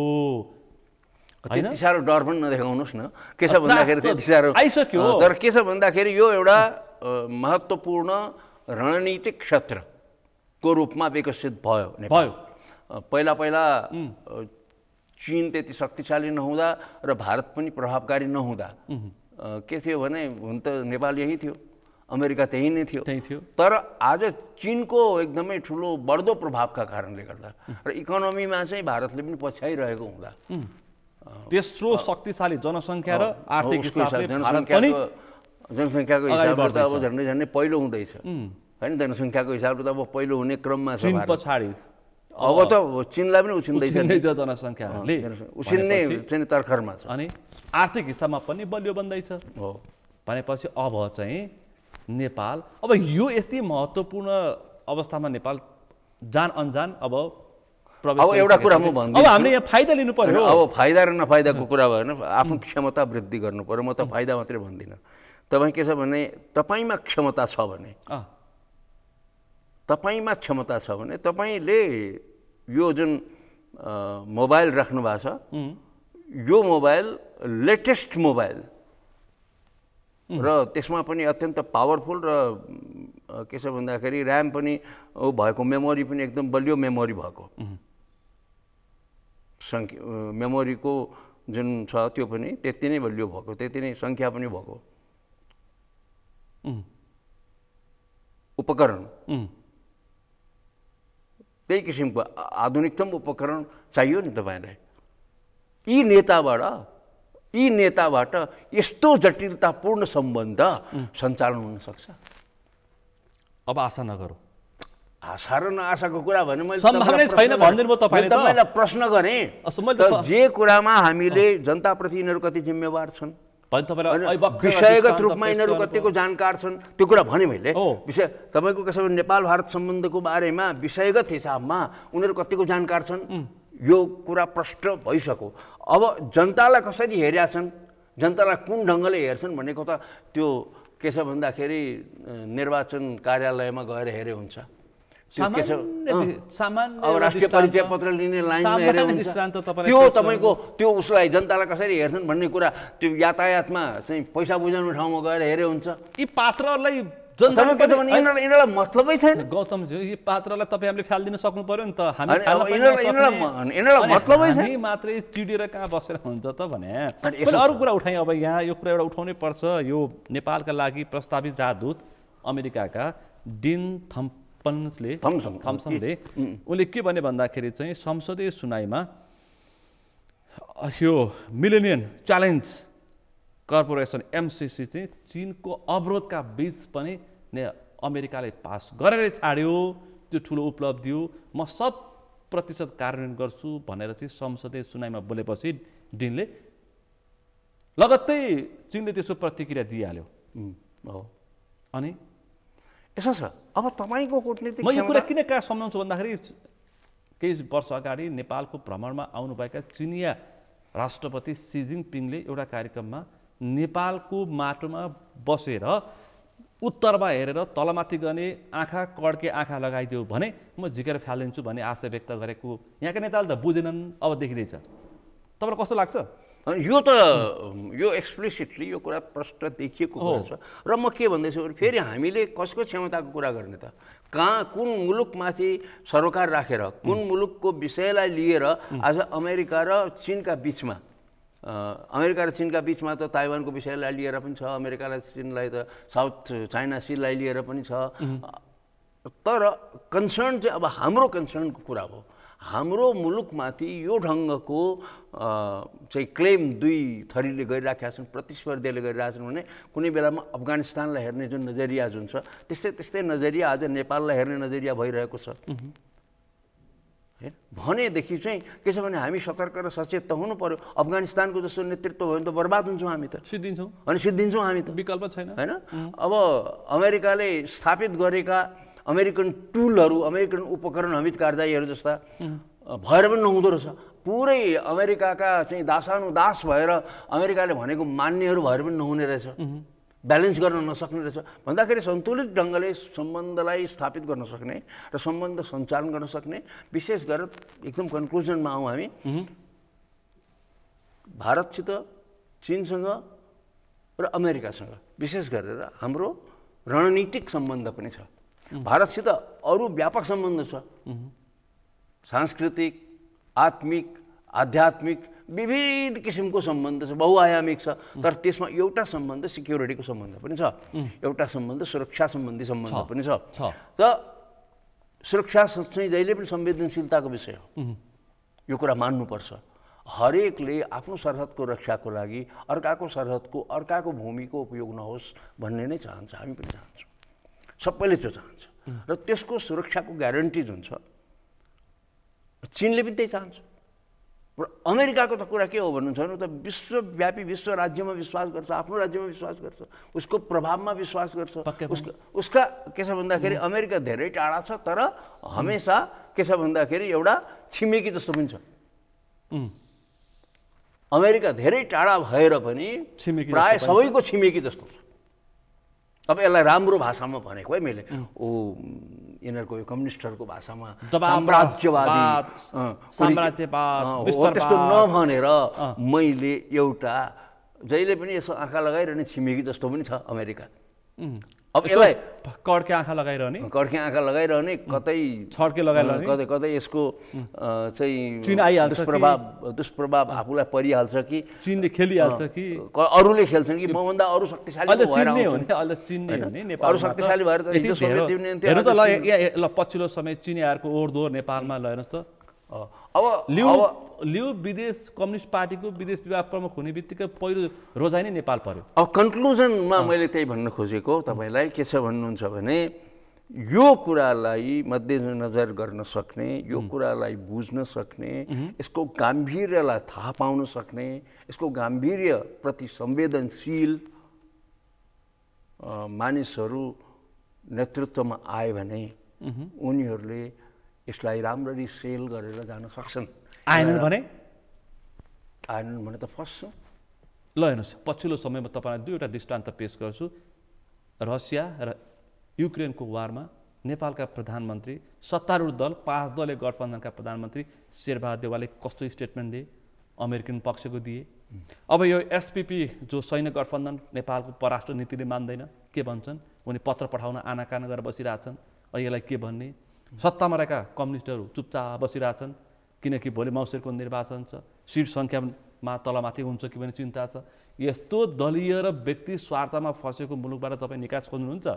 त्यति साह्रो डर पनि नदेखाउनुहोस् न। के छ भन्दाखेरि त्यति साह्रो आइसक्यो, तर के छ भन्दाखेरि यो एउटा महत्त्वपूर्ण रणनीतिक क्षेत्रको रूपमा विकसित भयो। पहिला चीन त्यति शक्तिशाली नहुँदा र भारत पनि प्रभावकारी नहुँदा के थियो भने हुन त नेपाल यही थियो, अमेरिका त्यही नै थियो। तर आज चीनको एकदमै ठुलो बढ्दो प्रभावका कारणले गर्दा र इकोनोमीमा चाहिँ भारतले पनि पछ्याइरहेको हुँदा तेस्रो शक्तिशाली जनसङ्ख्या र आर्थिक जनसङ्ख्याको हिसाबले त अब झन्डै पहिलो हुँदैछ होइन। जनसङ्ख्याको हिसाबले त अब पहिलो हुने क्रममा छ पछाडि। अब त चीनलाई पनि उछिन्दैछ जनसङ्ख्याले, उछिन्ने चाहिँ तर्खरमा छ। अनि आर्थिक हिसाबमा पनि बलियो बन्दैछ भनेपछि अब चाहिँ नेपाल, अब यो यति महत्त्वपूर्ण अवस्थामा नेपाल जान अनजान अब एउटा कुरा म भन्छु, अब हामीले यहाँ फाइदा लिनु पर्यो। अब फाइदा र नफाइदाको कुरा भएन, आफ्नो क्षमता वृद्धि गर्नु पर्यो। म त फाइदा मात्रै भन्दिनँ। तपाईँ के छ भने तपाईँमा क्षमता छ भने तपाईँले यो जुन मोबाइल राख्नु भएको छ, यो मोबाइल लेटेस्ट मोबाइल र त्यसमा पनि अत्यन्त पावरफुल र के छ भन्दाखेरि ऱ्याम पनि भएको, मेमोरी पनि एकदम बलियो मेमोरी भएको, मेमोरीको जुन छ त्यो पनि त्यति नै बलियो भएको, त्यति नै सङ्ख्या पनि भएको उपकरण, त्यही किसिमको आधुनिकतम उपकरण चाहियो नि तपाईँलाई। यी नेताबाट यस्तो जटिलतापूर्ण सम्बन्ध सञ्चालन हुन सक्छ। अब आशा नगरौँ। आशा र नआशाको कुरा भने मैले सम्भावना छैन भनिदिनु भयो तपाईँले। तपाईँलाई प्रश्न गरेँ जे कुरामा हामीले जनताप्रति यिनीहरू कति जिम्मेवार छन्, विषयगत रूपमा यिनीहरू कतिको जानकार छन्, त्यो कुरा भने मैले। विषय तपाईँको के छ भने नेपाल भारत सम्बन्धको बारेमा विषयगत हिसाबमा उनीहरू कतिको जानकार छन्, यो कुरा प्रष्ट भइसक्यो। अब जनतालाई कसरी हेरेका छन्, जनतालाई कुन ढङ्गले हेर्छन् भनेको त त्यो के छ भन्दाखेरि निर्वाचन कार्यालयमा गएर हेरे हुन्छ। अब राष्ट्रिय परिचय पत्र लिने लाइनमा हेरे हुन्छ। त्यो तपाईँको त्यो उसलाई जनतालाई कसरी हेर्छन् भन्ने कुरा त्यो यातायातमा चाहिँ पैसा बुझाउने ठाउँमा गएर हेरे हुन्छ। यी पात्रहरूलाई यिनीहरूलाई मतलबै छैन। गौतमजी, यी पात्रलाई तपाईँ हामीले फ्यालिदिन सक्नु पर्यो नि त। यिनीहरूलाई मतलबै छैन, हामी मात्रै चिडेर कहाँ बसेर हुन्छ त भने। अरू कुरा उठाएँ। अब यहाँ यो कुरा एउटा उठाउनै पर्छ। यो नेपालका लागि प्रस्तावित राजदूत अमेरिकाका डिन थम्पसनले उनले के भने भन्दाखेरि चाहिँ संसदीय सुनाइमा यो मिलेनियम च्यालेन्ज कर्पोरेसन MCC चाहिँ चीनको अवरोधका बीच पनि अमेरिकाले पास गरेर छाड्यो। त्यो ठुलो उपलब्धि हो, म 100% कार्यान्वयन गर्छु भनेर चाहिँ संसदीय सुनाइमा बोलेपछि डिनले लगत्तै चीनले त्यसको प्रतिक्रिया दिइहाल्यो। अनि यसो छ। अब तपाईँको कूटनीतिक म यो कुरा किन कहाँ सम्झाउँछु भन्दाखेरि केही वर्ष अगाडि नेपालको भ्रमणमा आउनुभएका चिनिया राष्ट्रपति सी जिनपिङले एउटा कार्यक्रममा नेपालको माटोमा बसेर उत्तरमा हेरेर तलमाथि गर्ने आँखा कड्के आँखा लगाइदियो भने म झिकेर फालिदिन्छु भन्ने आशा व्यक्त गरेको यहाँका नेताले त बुझेनन्। अब देखिँदैछ। तपाईँलाई कस्तो लाग्छ? यो त यो एक्सप्लिसिटली यो कुरा प्रष्ट देखिएको कुरा छ। र म के भन्दैछु भने फेरि हामीले कसको क्षमताको कुरा गर्ने त? कहाँ कुन मुलुकमाथि सरोकार राखेर कुन मुलुकको विषयलाई लिएर आज अमेरिका र चीनका बिचमा त ताइवानको विषयलाई लिएर पनि छ, अमेरिकालाई चीनलाई त साउथ चाइना सीलाई लिएर पनि छ। तर कन्सर्न चाहिँ अब हाम्रो कन्सर्नको कुरा हो। हाम्रो मुलुकमाथि यो ढङ्गको चाहिँ क्लेम दुई थरीले गरिराखेका छन्, प्रतिस्पर्धीले गरिरहेका छन् भने कुनै बेलामा अफगानिस्तानलाई हेर्ने जुन नजरिया जुन छ त्यस्तै नजरिया आज नेपाललाई हेर्ने नजरिया भइरहेको छ। भनेदेखि चाहिँ के छ भने हामी सतर्क र सचेत त हुनु पर्यो। अफगानिस्तानको जस्तो नेतृत्व भयो भने त बर्बाद हुन्छौँ हामी, त सिद्धिन्छौँ। अनि सिद्धिन्छौँ हामी, त विकल्प छैन हैन। अब अमेरिकाले स्थापित गरेका अमेरिकन टुलहरू, अमेरिकन उपकरण, हमिद कारजाईहरू जस्ता भएर पनि नहुँदो रहेछ। पुरै अमेरिकाका चाहिँ दासानुदास भएर अमेरिकाले भनेको मान्नेहरू भएर पनि नहुने रहेछ, ब्यालेन्स गर्न नसक्ने रहेछ। भन्दाखेरि सन्तुलित ढङ्गले सम्बन्धलाई स्थापित गर्न सक्ने र सम्बन्ध सञ्चालन गर्न सक्ने, विशेष गरेर एकदम कन्क्लुजनमा आउँ हामी, भारतसित चीनसँग र अमेरिकासँग विशेष गरेर हाम्रो रणनीतिक सम्बन्ध पनि छ। भारतसित अरू व्यापक सम्बन्ध छ, सांस्कृतिक, आत्मिक, आध्यात्मिक विविध किसिमको सम्बन्ध छ, बहुआयामिक छ। तर त्यसमा एउटा सम्बन्ध सिक्युरिटीको सम्बन्ध पनि छ, एउटा सम्बन्ध सुरक्षा सम्बन्धी सम्बन्ध पनि छ। त सुरक्षा चाहिँ जहिले पनि संवेदनशीलताको विषय हो, यो कुरा मान्नुपर्छ। हरेकले आफ्नो सरहदको रक्षाको लागि अर्काको सरहदको, अर्काको भूमिको उपयोग नहोस् भन्ने नै चाहन्छ, हामी पनि चाहन्छौँ, सबैले त्यो चाहन्छ। र त्यसको सुरक्षाको ग्यारेन्टी जुन छ चीनले पनि त्यही चाहन्छ। र अमेरिकाको त कुरा के हो भन्नुहुन्छ भने त विश्वव्यापी विश्व राज्यमा विश्वास गर्छ, आफ्नो राज्यमा विश्वास गर्छ, उसको प्रभावमा विश्वास गर्छ। उसका के छ भन्दाखेरि अमेरिका धेरै टाढा छ तर हमेसा के छ भन्दाखेरि एउटा छिमेकी जस्तो पनि छ। अमेरिका धेरै टाढा भएर पनि प्राय सबैको छिमेकी जस्तो छ। अब यसलाई राम्रो भाषामा भनेको है मैले, यिनीहरूको यो कम्युनिस्टहरूको भाषामा साम्राज्यवाद त्यस्तो नभनेर मैले एउटा जहिले पनि यसो आँखा लगाइरहने छिमेकी जस्तो पनि छ अमेरिका। अब यसलाई कड्के आँखा लगाइरहने, कतै छड्के लगाइरहने, कतै यसको चाहिँ चीन आइहाल्छ, दुष्प्रभाव आफूलाई परिहाल्छ कि चीनले खेलिहाल्छ कि अरूले खेल्छन् कि मभन्दा अरू शक्तिशाली भएर अरू शक्तिशाली भएर हेर्नु त। ल पछिल्लो समय चिनियाहरूको ओरदोर नेपालमा लहेर्नुहोस् त। अब लिउ विदेश कम्युनिस्ट पार्टीको विदेश विभाग प्रमुख हुने बित्तिकै पहिलो रोजाइ नै नेपाल पर्यो। अब कन्क्लुजनमा मैले त्यही भन्न खोजेको तपाईँलाई के छ भन्नुहुन्छ भने यो कुरालाई मध्यनजर गर्न सक्ने, यो कुरालाई बुझ्न सक्ने, यसको गाम्भीर्यलाई थाहा पाउन सक्ने, यसको गाम्भीर्यप्रति संवेदनशील मानिसहरू नेतृत्वमा आए भने उनीहरूले यसलाई राम्ररी सेल गरेर जान सक्छन्। आएनन् भने त फस्छौँ। ल हेर्नुहोस्, पछिल्लो समयमा तपाईँलाई दुईवटा दृष्टान्त पेश गर्छु। रसिया र युक्रेनको वारमा नेपालका प्रधानमन्त्री, सत्तारूढ दल 5 दलीय गठबन्धनका प्रधानमन्त्री शेरबहादुर देउवाले कस्तो स्टेटमेन्ट दिए, अमेरिकन पक्षको दिए। अब यो एसपिपी जो सैन्य गठबन्धन नेपालको परराष्ट्र नीतिले मान्दैन, के भन्छन्, उनी पत्र पठाउन आनाकाना गरेर बसिरहेछन्। यसलाई के भन्ने? सत्तामा रहेका कम्युनिस्टहरू चुपचाप बसिरहेछन्, किनकि भोलि मङ्सिरको निर्वाचन छ, सिट सङ्ख्यामा तलमाथि हुन्छ कि भन्ने चिन्ता छ। यस्तो दलीय र व्यक्ति स्वार्थमा फसेको मुलुकबाट तपाईँ निकास खोज्नुहुन्छ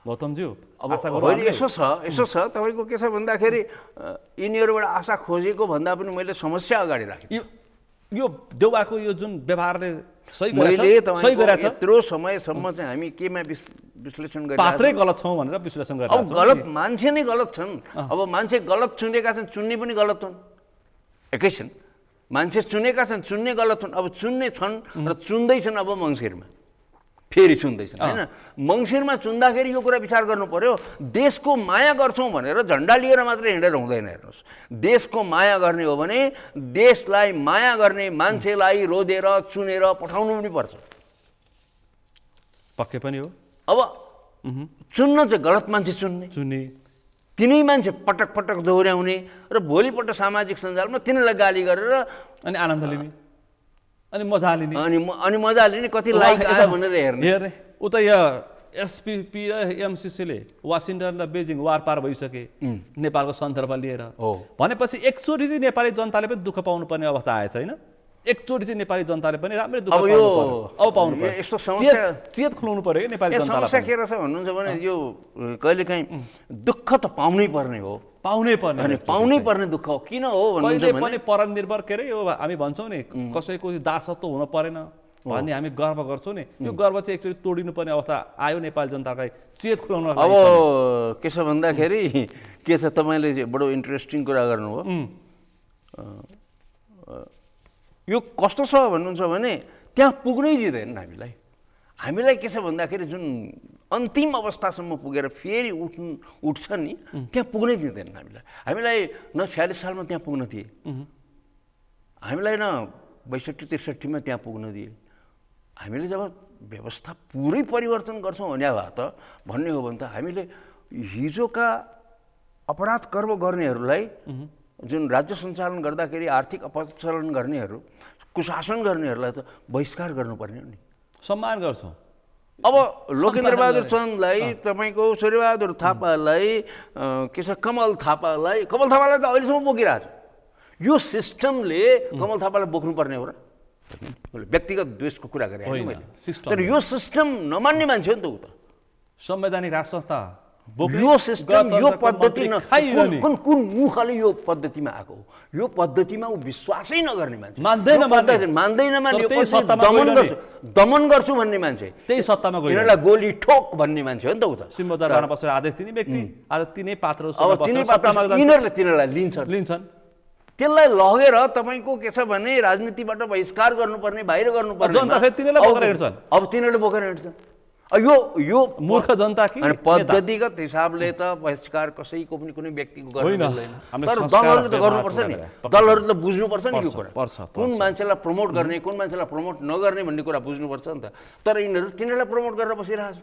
गौतमज्यू? अब यसो छ तपाईँको के छ भन्दाखेरि यिनीहरूबाट आशा खोजेको भन्दा पनि मैले समस्या अगाडि राखेँ। यो देउवाको यो जुन व्यवहारले सही गरेछ, यत्रो समयसम्म चाहिँ हामी केमा विश्लेषण गरेर पात्रै गलत छौँ भनेर विश्लेषण गरेर अब गलत मान्छे नै गलत छन्। अब मान्छे गलत चुनेका छन्, चुन्ने पनि गलत हुन्। एकैछिन, मान्छे चुनेका छन्, चुन्ने गलत हुन्। अब चुन्ने छन् र चुन्दैछन्। अब मङ्सिरमा फेरि चुन्दैछन् होइन। मङ्सिरमा चुन्दाखेरि यो कुरा विचार गर्नु पर्यो, देशको माया गर्छौँ भनेर झन्डा लिएर मात्रै हिँडेर हुँदैन। हेर्नुहोस्, देशको माया गर्ने हो भने देशलाई माया गर्ने मान्छेलाई रोजेर चुनेर पठाउनु पनि पर्छ। पक्कै पनि हो। अब चुन्न चाहिँ गलत मान्छे चुन्ने, तिनै मान्छे पटक पटक दोहोऱ्याउने र भोलिपल्ट सामाजिक सञ्जालमा तिनीलाई गाली गरेर अनि आनन्द लिने, अनि मजा लिने, अनि मजा लिने, कति लाइक आयो भनेर हेर्ने। उता यहाँ एसपिपी र एमसिसीले वासिङ्टन र बेजिङ वार पार भइसके नेपालको सन्दर्भ लिएर। भनेपछि एकचोटि चाहिँ नेपाली जनताले पनि दुःख पाउनुपर्ने अवस्था आएछ होइन? एकचोटि चाहिँ नेपाली जनताले पनि राम्रै दुःख पाउनु पर्यो। यस्तो समस्या चेत खुलाउनु पर्यो कि नेपाली जनतालाई। समस्या के रहेछ भन्नुहुन्छ भने यो कहिलेकाहीँ दुःख त पाउनै पर्ने हो, पाउनै पर्ने दुःख हो। किन हो कहिले पनि परनिर्भर के अरे यो हामी भन्छौँ नि, कसैको दासत्व हुन परेन भन्ने हामी गर्व गर्छौँ नि। यो गर्व चाहिँ एकचोटि तोडिनु पर्ने अवस्था आयो नेपाली जनतालाई चेत खुलाउन। अब के छ भन्दाखेरि के छ, तपाईँले बडो इन्ट्रेस्टिङ कुरा गर्नुभयो। यो कस्तो छ भन्नुहुन्छ भने त्यहाँ पुग्नै दिँदैन हामीलाई। हामीलाई के छ भन्दाखेरि जुन अन्तिम अवस्थासम्म पुगेर फेरि उठ्छ नि, त्यहाँ पुग्नै दिँदैन हामीलाई। हामीलाई न 46 सालमा त्यहाँ पुग्न दिए, हामीलाई न 62-63 त्यहाँ पुग्न दिए। हामीले जब व्यवस्था पुरै परिवर्तन गर्छौँ भन्ने हो भने त हामीले हिजोका अपराध कर्म गर्नेहरूलाई, जुन राज्य सञ्चालन गर्दाखेरि आर्थिक अपचलन गर्नेहरू, कुशासन गर्नेहरूलाई त बहिष्कार गर्नुपर्ने हो नि। सम्मान गर्छौँ। अब लोकेन्द्रबहादुर चन्दलाई, तपाईँको सूर्यबहादुर थापालाई, के छ कमल थापालाई त अहिलेसम्म बोकिरहेछ। यो सिस्टमले कमल थापालाई बोक्नुपर्ने हो र? व्यक्तिगत द्वेषको कुरा गरेँ मैले, तर यो सिस्टम नमान्ने मान्छे हो नि त ऊ त। संवैधानिक राष्ट्र संस्था यो सिस्टम, यो पद्धति कुन मुखले यो पद्धतिमा आएको हो? यो पद्धतिमा ऊ विश्वासै नगर्ने मान्छे, दमन गर्छु भन्ने मान्छे, त्यही सत्तामा गयो, यिनीहरूलाई गोली ठोक भन्ने मान्छे हो नि त ऊ त। सिंहदरबारमा बसेर आदेश दिने व्यक्ति आज तिनै पात्र, यिनीहरूले लिन्छन्। त्यसलाई लगेर तपाईँको के छ भने राजनीतिबाट बहिष्कार गर्नुपर्ने, बाहिर गर्नुपर्ने, अब तिनीहरूले बोकेर हिँड्छन्। यो मूर्ख जनता कि पद्धतिगत हिसाबले त बहिष्कार कसैको पनि कुनै व्यक्तिको गर्नु हुँदैन, तर दलहरूले त गर्नुपर्छ नि। दलहरूले त बुझ्नुपर्छ नि यो कुरा, कुन मान्छेलाई प्रमोट गर्ने, कुन मान्छेलाई प्रमोट नगर्ने भन्ने कुरा बुझ्नुपर्छ नि त। तर तिनीहरूलाई प्रमोट गरेर बसिरहेछ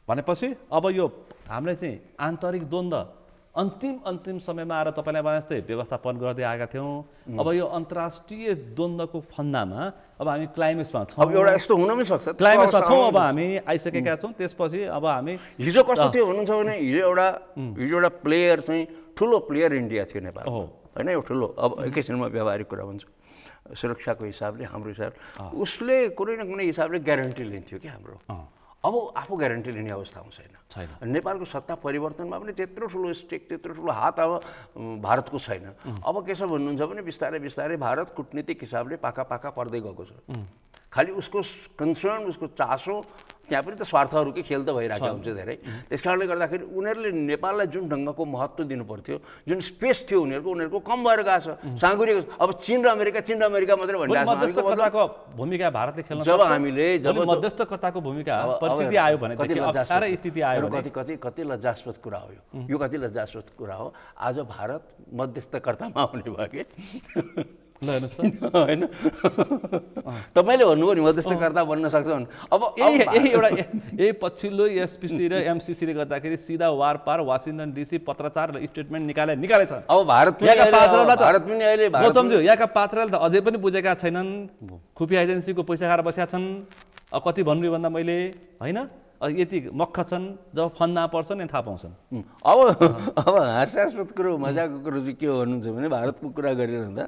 भनेपछि अब यो हामीले चाहिँ आन्तरिक द्वन्द्व अन्तिम समयमा आएर तपाईँलाई भने जस्तै व्यवस्थापन गर्दै आएका थियौँ। अब यो अन्तर्राष्ट्रिय द्वन्द्वको फन्दामा अब हामी क्लाइमेक्समा छौँ। अब एउटा यस्तो हुन पनि सक्छ, क्लाइमेक्समा छौँ, अब हामी आइसकेका छौँ। त्यसपछि अब हामी हिजो कस्तो थियो भन्नुहुन्छ भने हिजो एउटा प्लेयर चाहिँ ठुलो प्लेयर इन्डिया थियो नेपाल होइन, यो ठुलो। अब एकैछिनमा व्यावहारिक कुरा भन्छ, सुरक्षाको हिसाबले हाम्रो हिसाब उसले कुनै न कुनै हिसाबले ग्यारेन्टी लिन्थ्यो कि हाम्रो। अब आफू ग्यारेन्टी लिने अवस्थामा छैन। नेपालको सत्ता परिवर्तनमा पनि त्यत्रो ठुलो स्टेक, त्यत्रो ठुलो हात अब भारतको छैन। अब के छ भन्नुहुन्छ भने बिस्तारै बिस्तारै भारत कूटनीतिक हिसाबले पाखा पर्दै गएको छ। खालि उसको कन्सर्न, उसको चासो त्यहाँ पनि त स्वार्थहरूकै खेल त भइरहेको हुन्छ धेरै। त्यस कारणले गर्दाखेरि उनीहरूले नेपाललाई जुन ढङ्गको महत्त्व दिनुपर्थ्यो, जुन स्पेस थियो उनीहरूको कम भएर गएको छ। साँगुरिएको अब चीन र अमेरिका मात्रै मध्यस्थकर्ताको भूमिका भारतले खेल्न जब हामीले मध्यस्थकर्ताको भूमिका परिस्थिति आयो भने स्थिति आयो कति लज्जास्पद कुरा हो यो कति लज्जास्पद कुरा हो। आज भारत मध्यस्थकर्तामा आउने भयो कि होइन तपाईँले भन्नुभयो नि मध्यस्थकर्ता बन्न सक्छ भने अब यही पछिल्लो एसपिसी र एमसिसीले गर्दाखेरि सिधा वार पार वासिङटन डिसी पत्रचार र स्टेटमेन्ट निकालेछ। अब भारत पनि अहिले गौतमज्यू यहाँका पात्रले त अझै पनि बुझेका छैनन्, खुफिया एजेन्सीको पैसा खाएर बसेका छन्। कति भन्नु भन्दा मैले होइन यति मक्ख छन्, जब फन्दा पर्छन् नि थाहा पाउँछन्। अब हास्यास्पद कुरो मजाको कुरो चाहिँ के भन्नुहुन्छ भने भारतको कुरा गरिरहँदा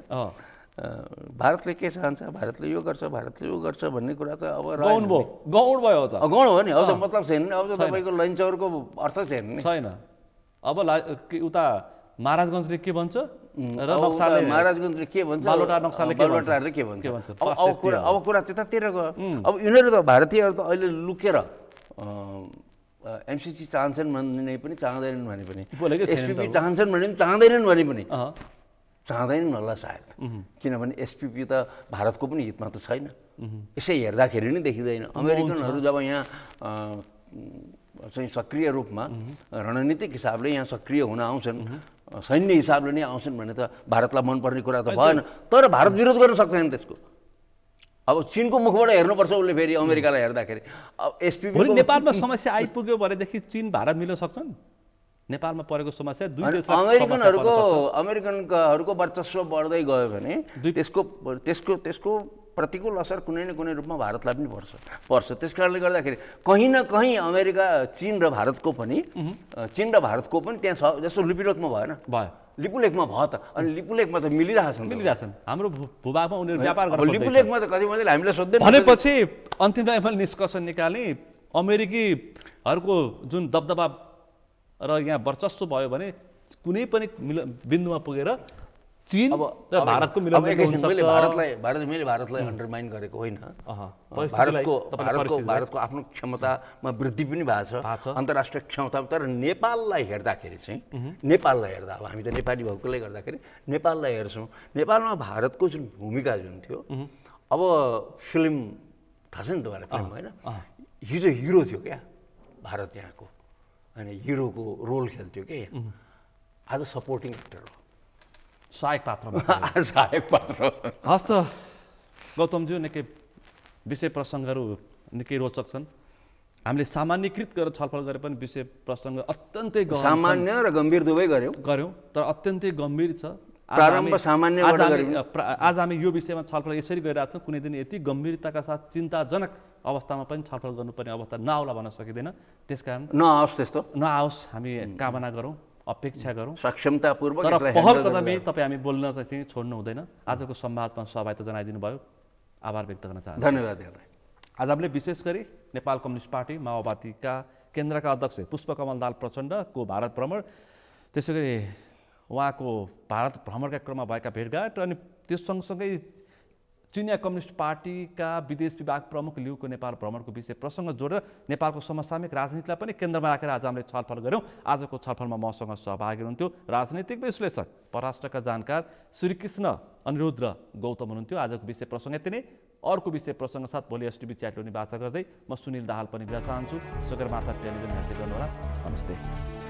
भारतले के चाहन्छ, भारतले यो गर्छ भन्ने कुरा त अब गौण भयो त गौण हो नि। अब त मतलब छैन नि, अब त तपाईँको लन्चरको अर्थ छैन नि छैन। अब उता महाराजगञ्जले के भन्छ र महाराजगञ्जले के भन्छ, बालोटारले के भन्छ। अब कुरा त्यतातिर गयो। अब यिनीहरू त भारतीयहरू त अहिले लुकेर एमसिसी चाहन्छन् भने पनि चाहँदैनन् भने पनि, एसपिपी चाहन्छन् भने पनि चाहँदैनन् भने पनि चाहँदैनन् होला सायद, किनभने एसपिपी त भारतको पनि हितमा त छैन। यसै हेर्दाखेरि नै देखिँदैन। अमेरिकनहरू जब यहाँ चाहिँ सक्रिय रूपमा रणनीतिक हिसाबले यहाँ सक्रिय हुन आउँछन्, सैन्य हिसाबले नै आउँछन् भने त भारतलाई मनपर्ने कुरा त भएन। तर भारत विरोध गर्न सक्दैन त्यसको। अब चीनको मुखबाट हेर्नुपर्छ उसले फेरि अमेरिकालाई हेर्दाखेरि। अब एसपिपी नेपालमा समस्या आइपुग्यो भनेदेखि चीन भारत मिल्न सक्छन्। नेपालमा परेको समस्या दुई देशको अमेरिकनहरूको वर्चस्व बढ्दै गयो भने त्यसको प्रतिकूल असर कुनै न कुनै रूपमा भारतलाई पनि पर्छ। त्यस कारणले गर्दाखेरि कहीँ न कहीँ चीन र भारतको पनि त्यहाँ जस्तो लिपुलेखमा भएन, लिपुलेखमा भयो त। अनि लिपुलेखमा त मिलिरहेछन् हाम्रो भूभागमा उनीहरू व्यापार गर्छ। लिपुलेखमा त कति मान्छेले हामीलाई सोध्दैन भनेपछि अन्तिममा मैले निष्कर्ष निकालेँ, अमेरिकीहरूको जुन दबदबा र यहाँ वर्चस्व भयो भने कुनै पनि बिन्दुमा पुगेर चीन र भारतको मिलन मैले भारतलाई अन्डरमाइन गरेको होइन। भारतको आफ्नो क्षमतामा वृद्धि पनि भएको छ, अन्तर्राष्ट्रिय क्षमता। तर नेपाललाई हेर्दाखेरि अब हामी त नेपाली भएकोले गर्दाखेरि नेपाललाई हेर्छौँ। नेपालमा भारतको जुन भूमिका जुन थियो, अब फिल्म थाहा छ नि तपाईँलाई, फिल्म होइन हिजो हिरो थियो क्या भारत यहाँको, अनि हिरोको रोल खेल्थ्यो क्या, आज सपोर्टिङ एक्टर हो, सहायक पात्र। हस् त गौतमज्यू, निकै विषय प्रसङ्गहरू निकै रोचक छन्। हामीले सामान्यकृत गरेर छलफल गरे पनि विषय प्रसङ्ग अत्यन्तै सामान्य र गम्भीर दुवै गऱ्यौँ, तर अत्यन्तै गम्भीर छ। प्रारम्भ सामान्य। आज हामी यो विषयमा छलफल यसरी गरिरहेको छौँ, कुनै दिन यति गम्भीरताका साथ चिन्ताजनक अवस्थामा पनि छलफल गर्नुपर्ने अवस्था नआउला भन्न सकिँदैन। त्यसकारण नआओस् हामी कामना गरौँ, अपेक्षा गरौँ सक्षमतापूर्वक। तर पहल कदमी तपाईँ हामी बोल्न चाहिँ छोड्नु हुँदैन। आजको संवादमा सहभागिता जनाइदिनु भयो, आभार व्यक्त गर्न चाहन्छु। धन्यवाद। आज हामीले विशेष गरी नेपाल कम्युनिस्ट पार्टी माओवादीका केन्द्रका अध्यक्ष पुष्पकमल दाहाल प्रचण्डको भारत भ्रमण, त्यसै गरी उहाँको भारत भ्रमणका क्रममा भएका भेटघाट, अनि त्यस सँगसँगै चिनिया कम्युनिस्ट पार्टीका विदेश विभाग प्रमुख लिउको नेपाल भ्रमणको विषय प्रसङ्ग जोडेर नेपालको समसामयिक राजनीतिलाई पनि केन्द्रमा राखेर आज हामीले छलफल गऱ्यौँ। आजको छलफलमा मसँग सहभागी हुनुहुन्थ्यो राजनीतिक विश्लेषक परराष्ट्रका जानकार श्रीकृष्ण अनिरुद्ध गौतम हुनुहुन्थ्यो। आजको विषय प्रसङ्ग यति नै। अर्को विषय प्रसङ्ग साथ भोलि एसटिभी च्याटलोनी वाचा गर्दै म सुनिल दाहाल पनि बिदा चाहन्छु। सगरमाथा टेलिभिजन हेर्दै गर्नुहोला। नमस्ते।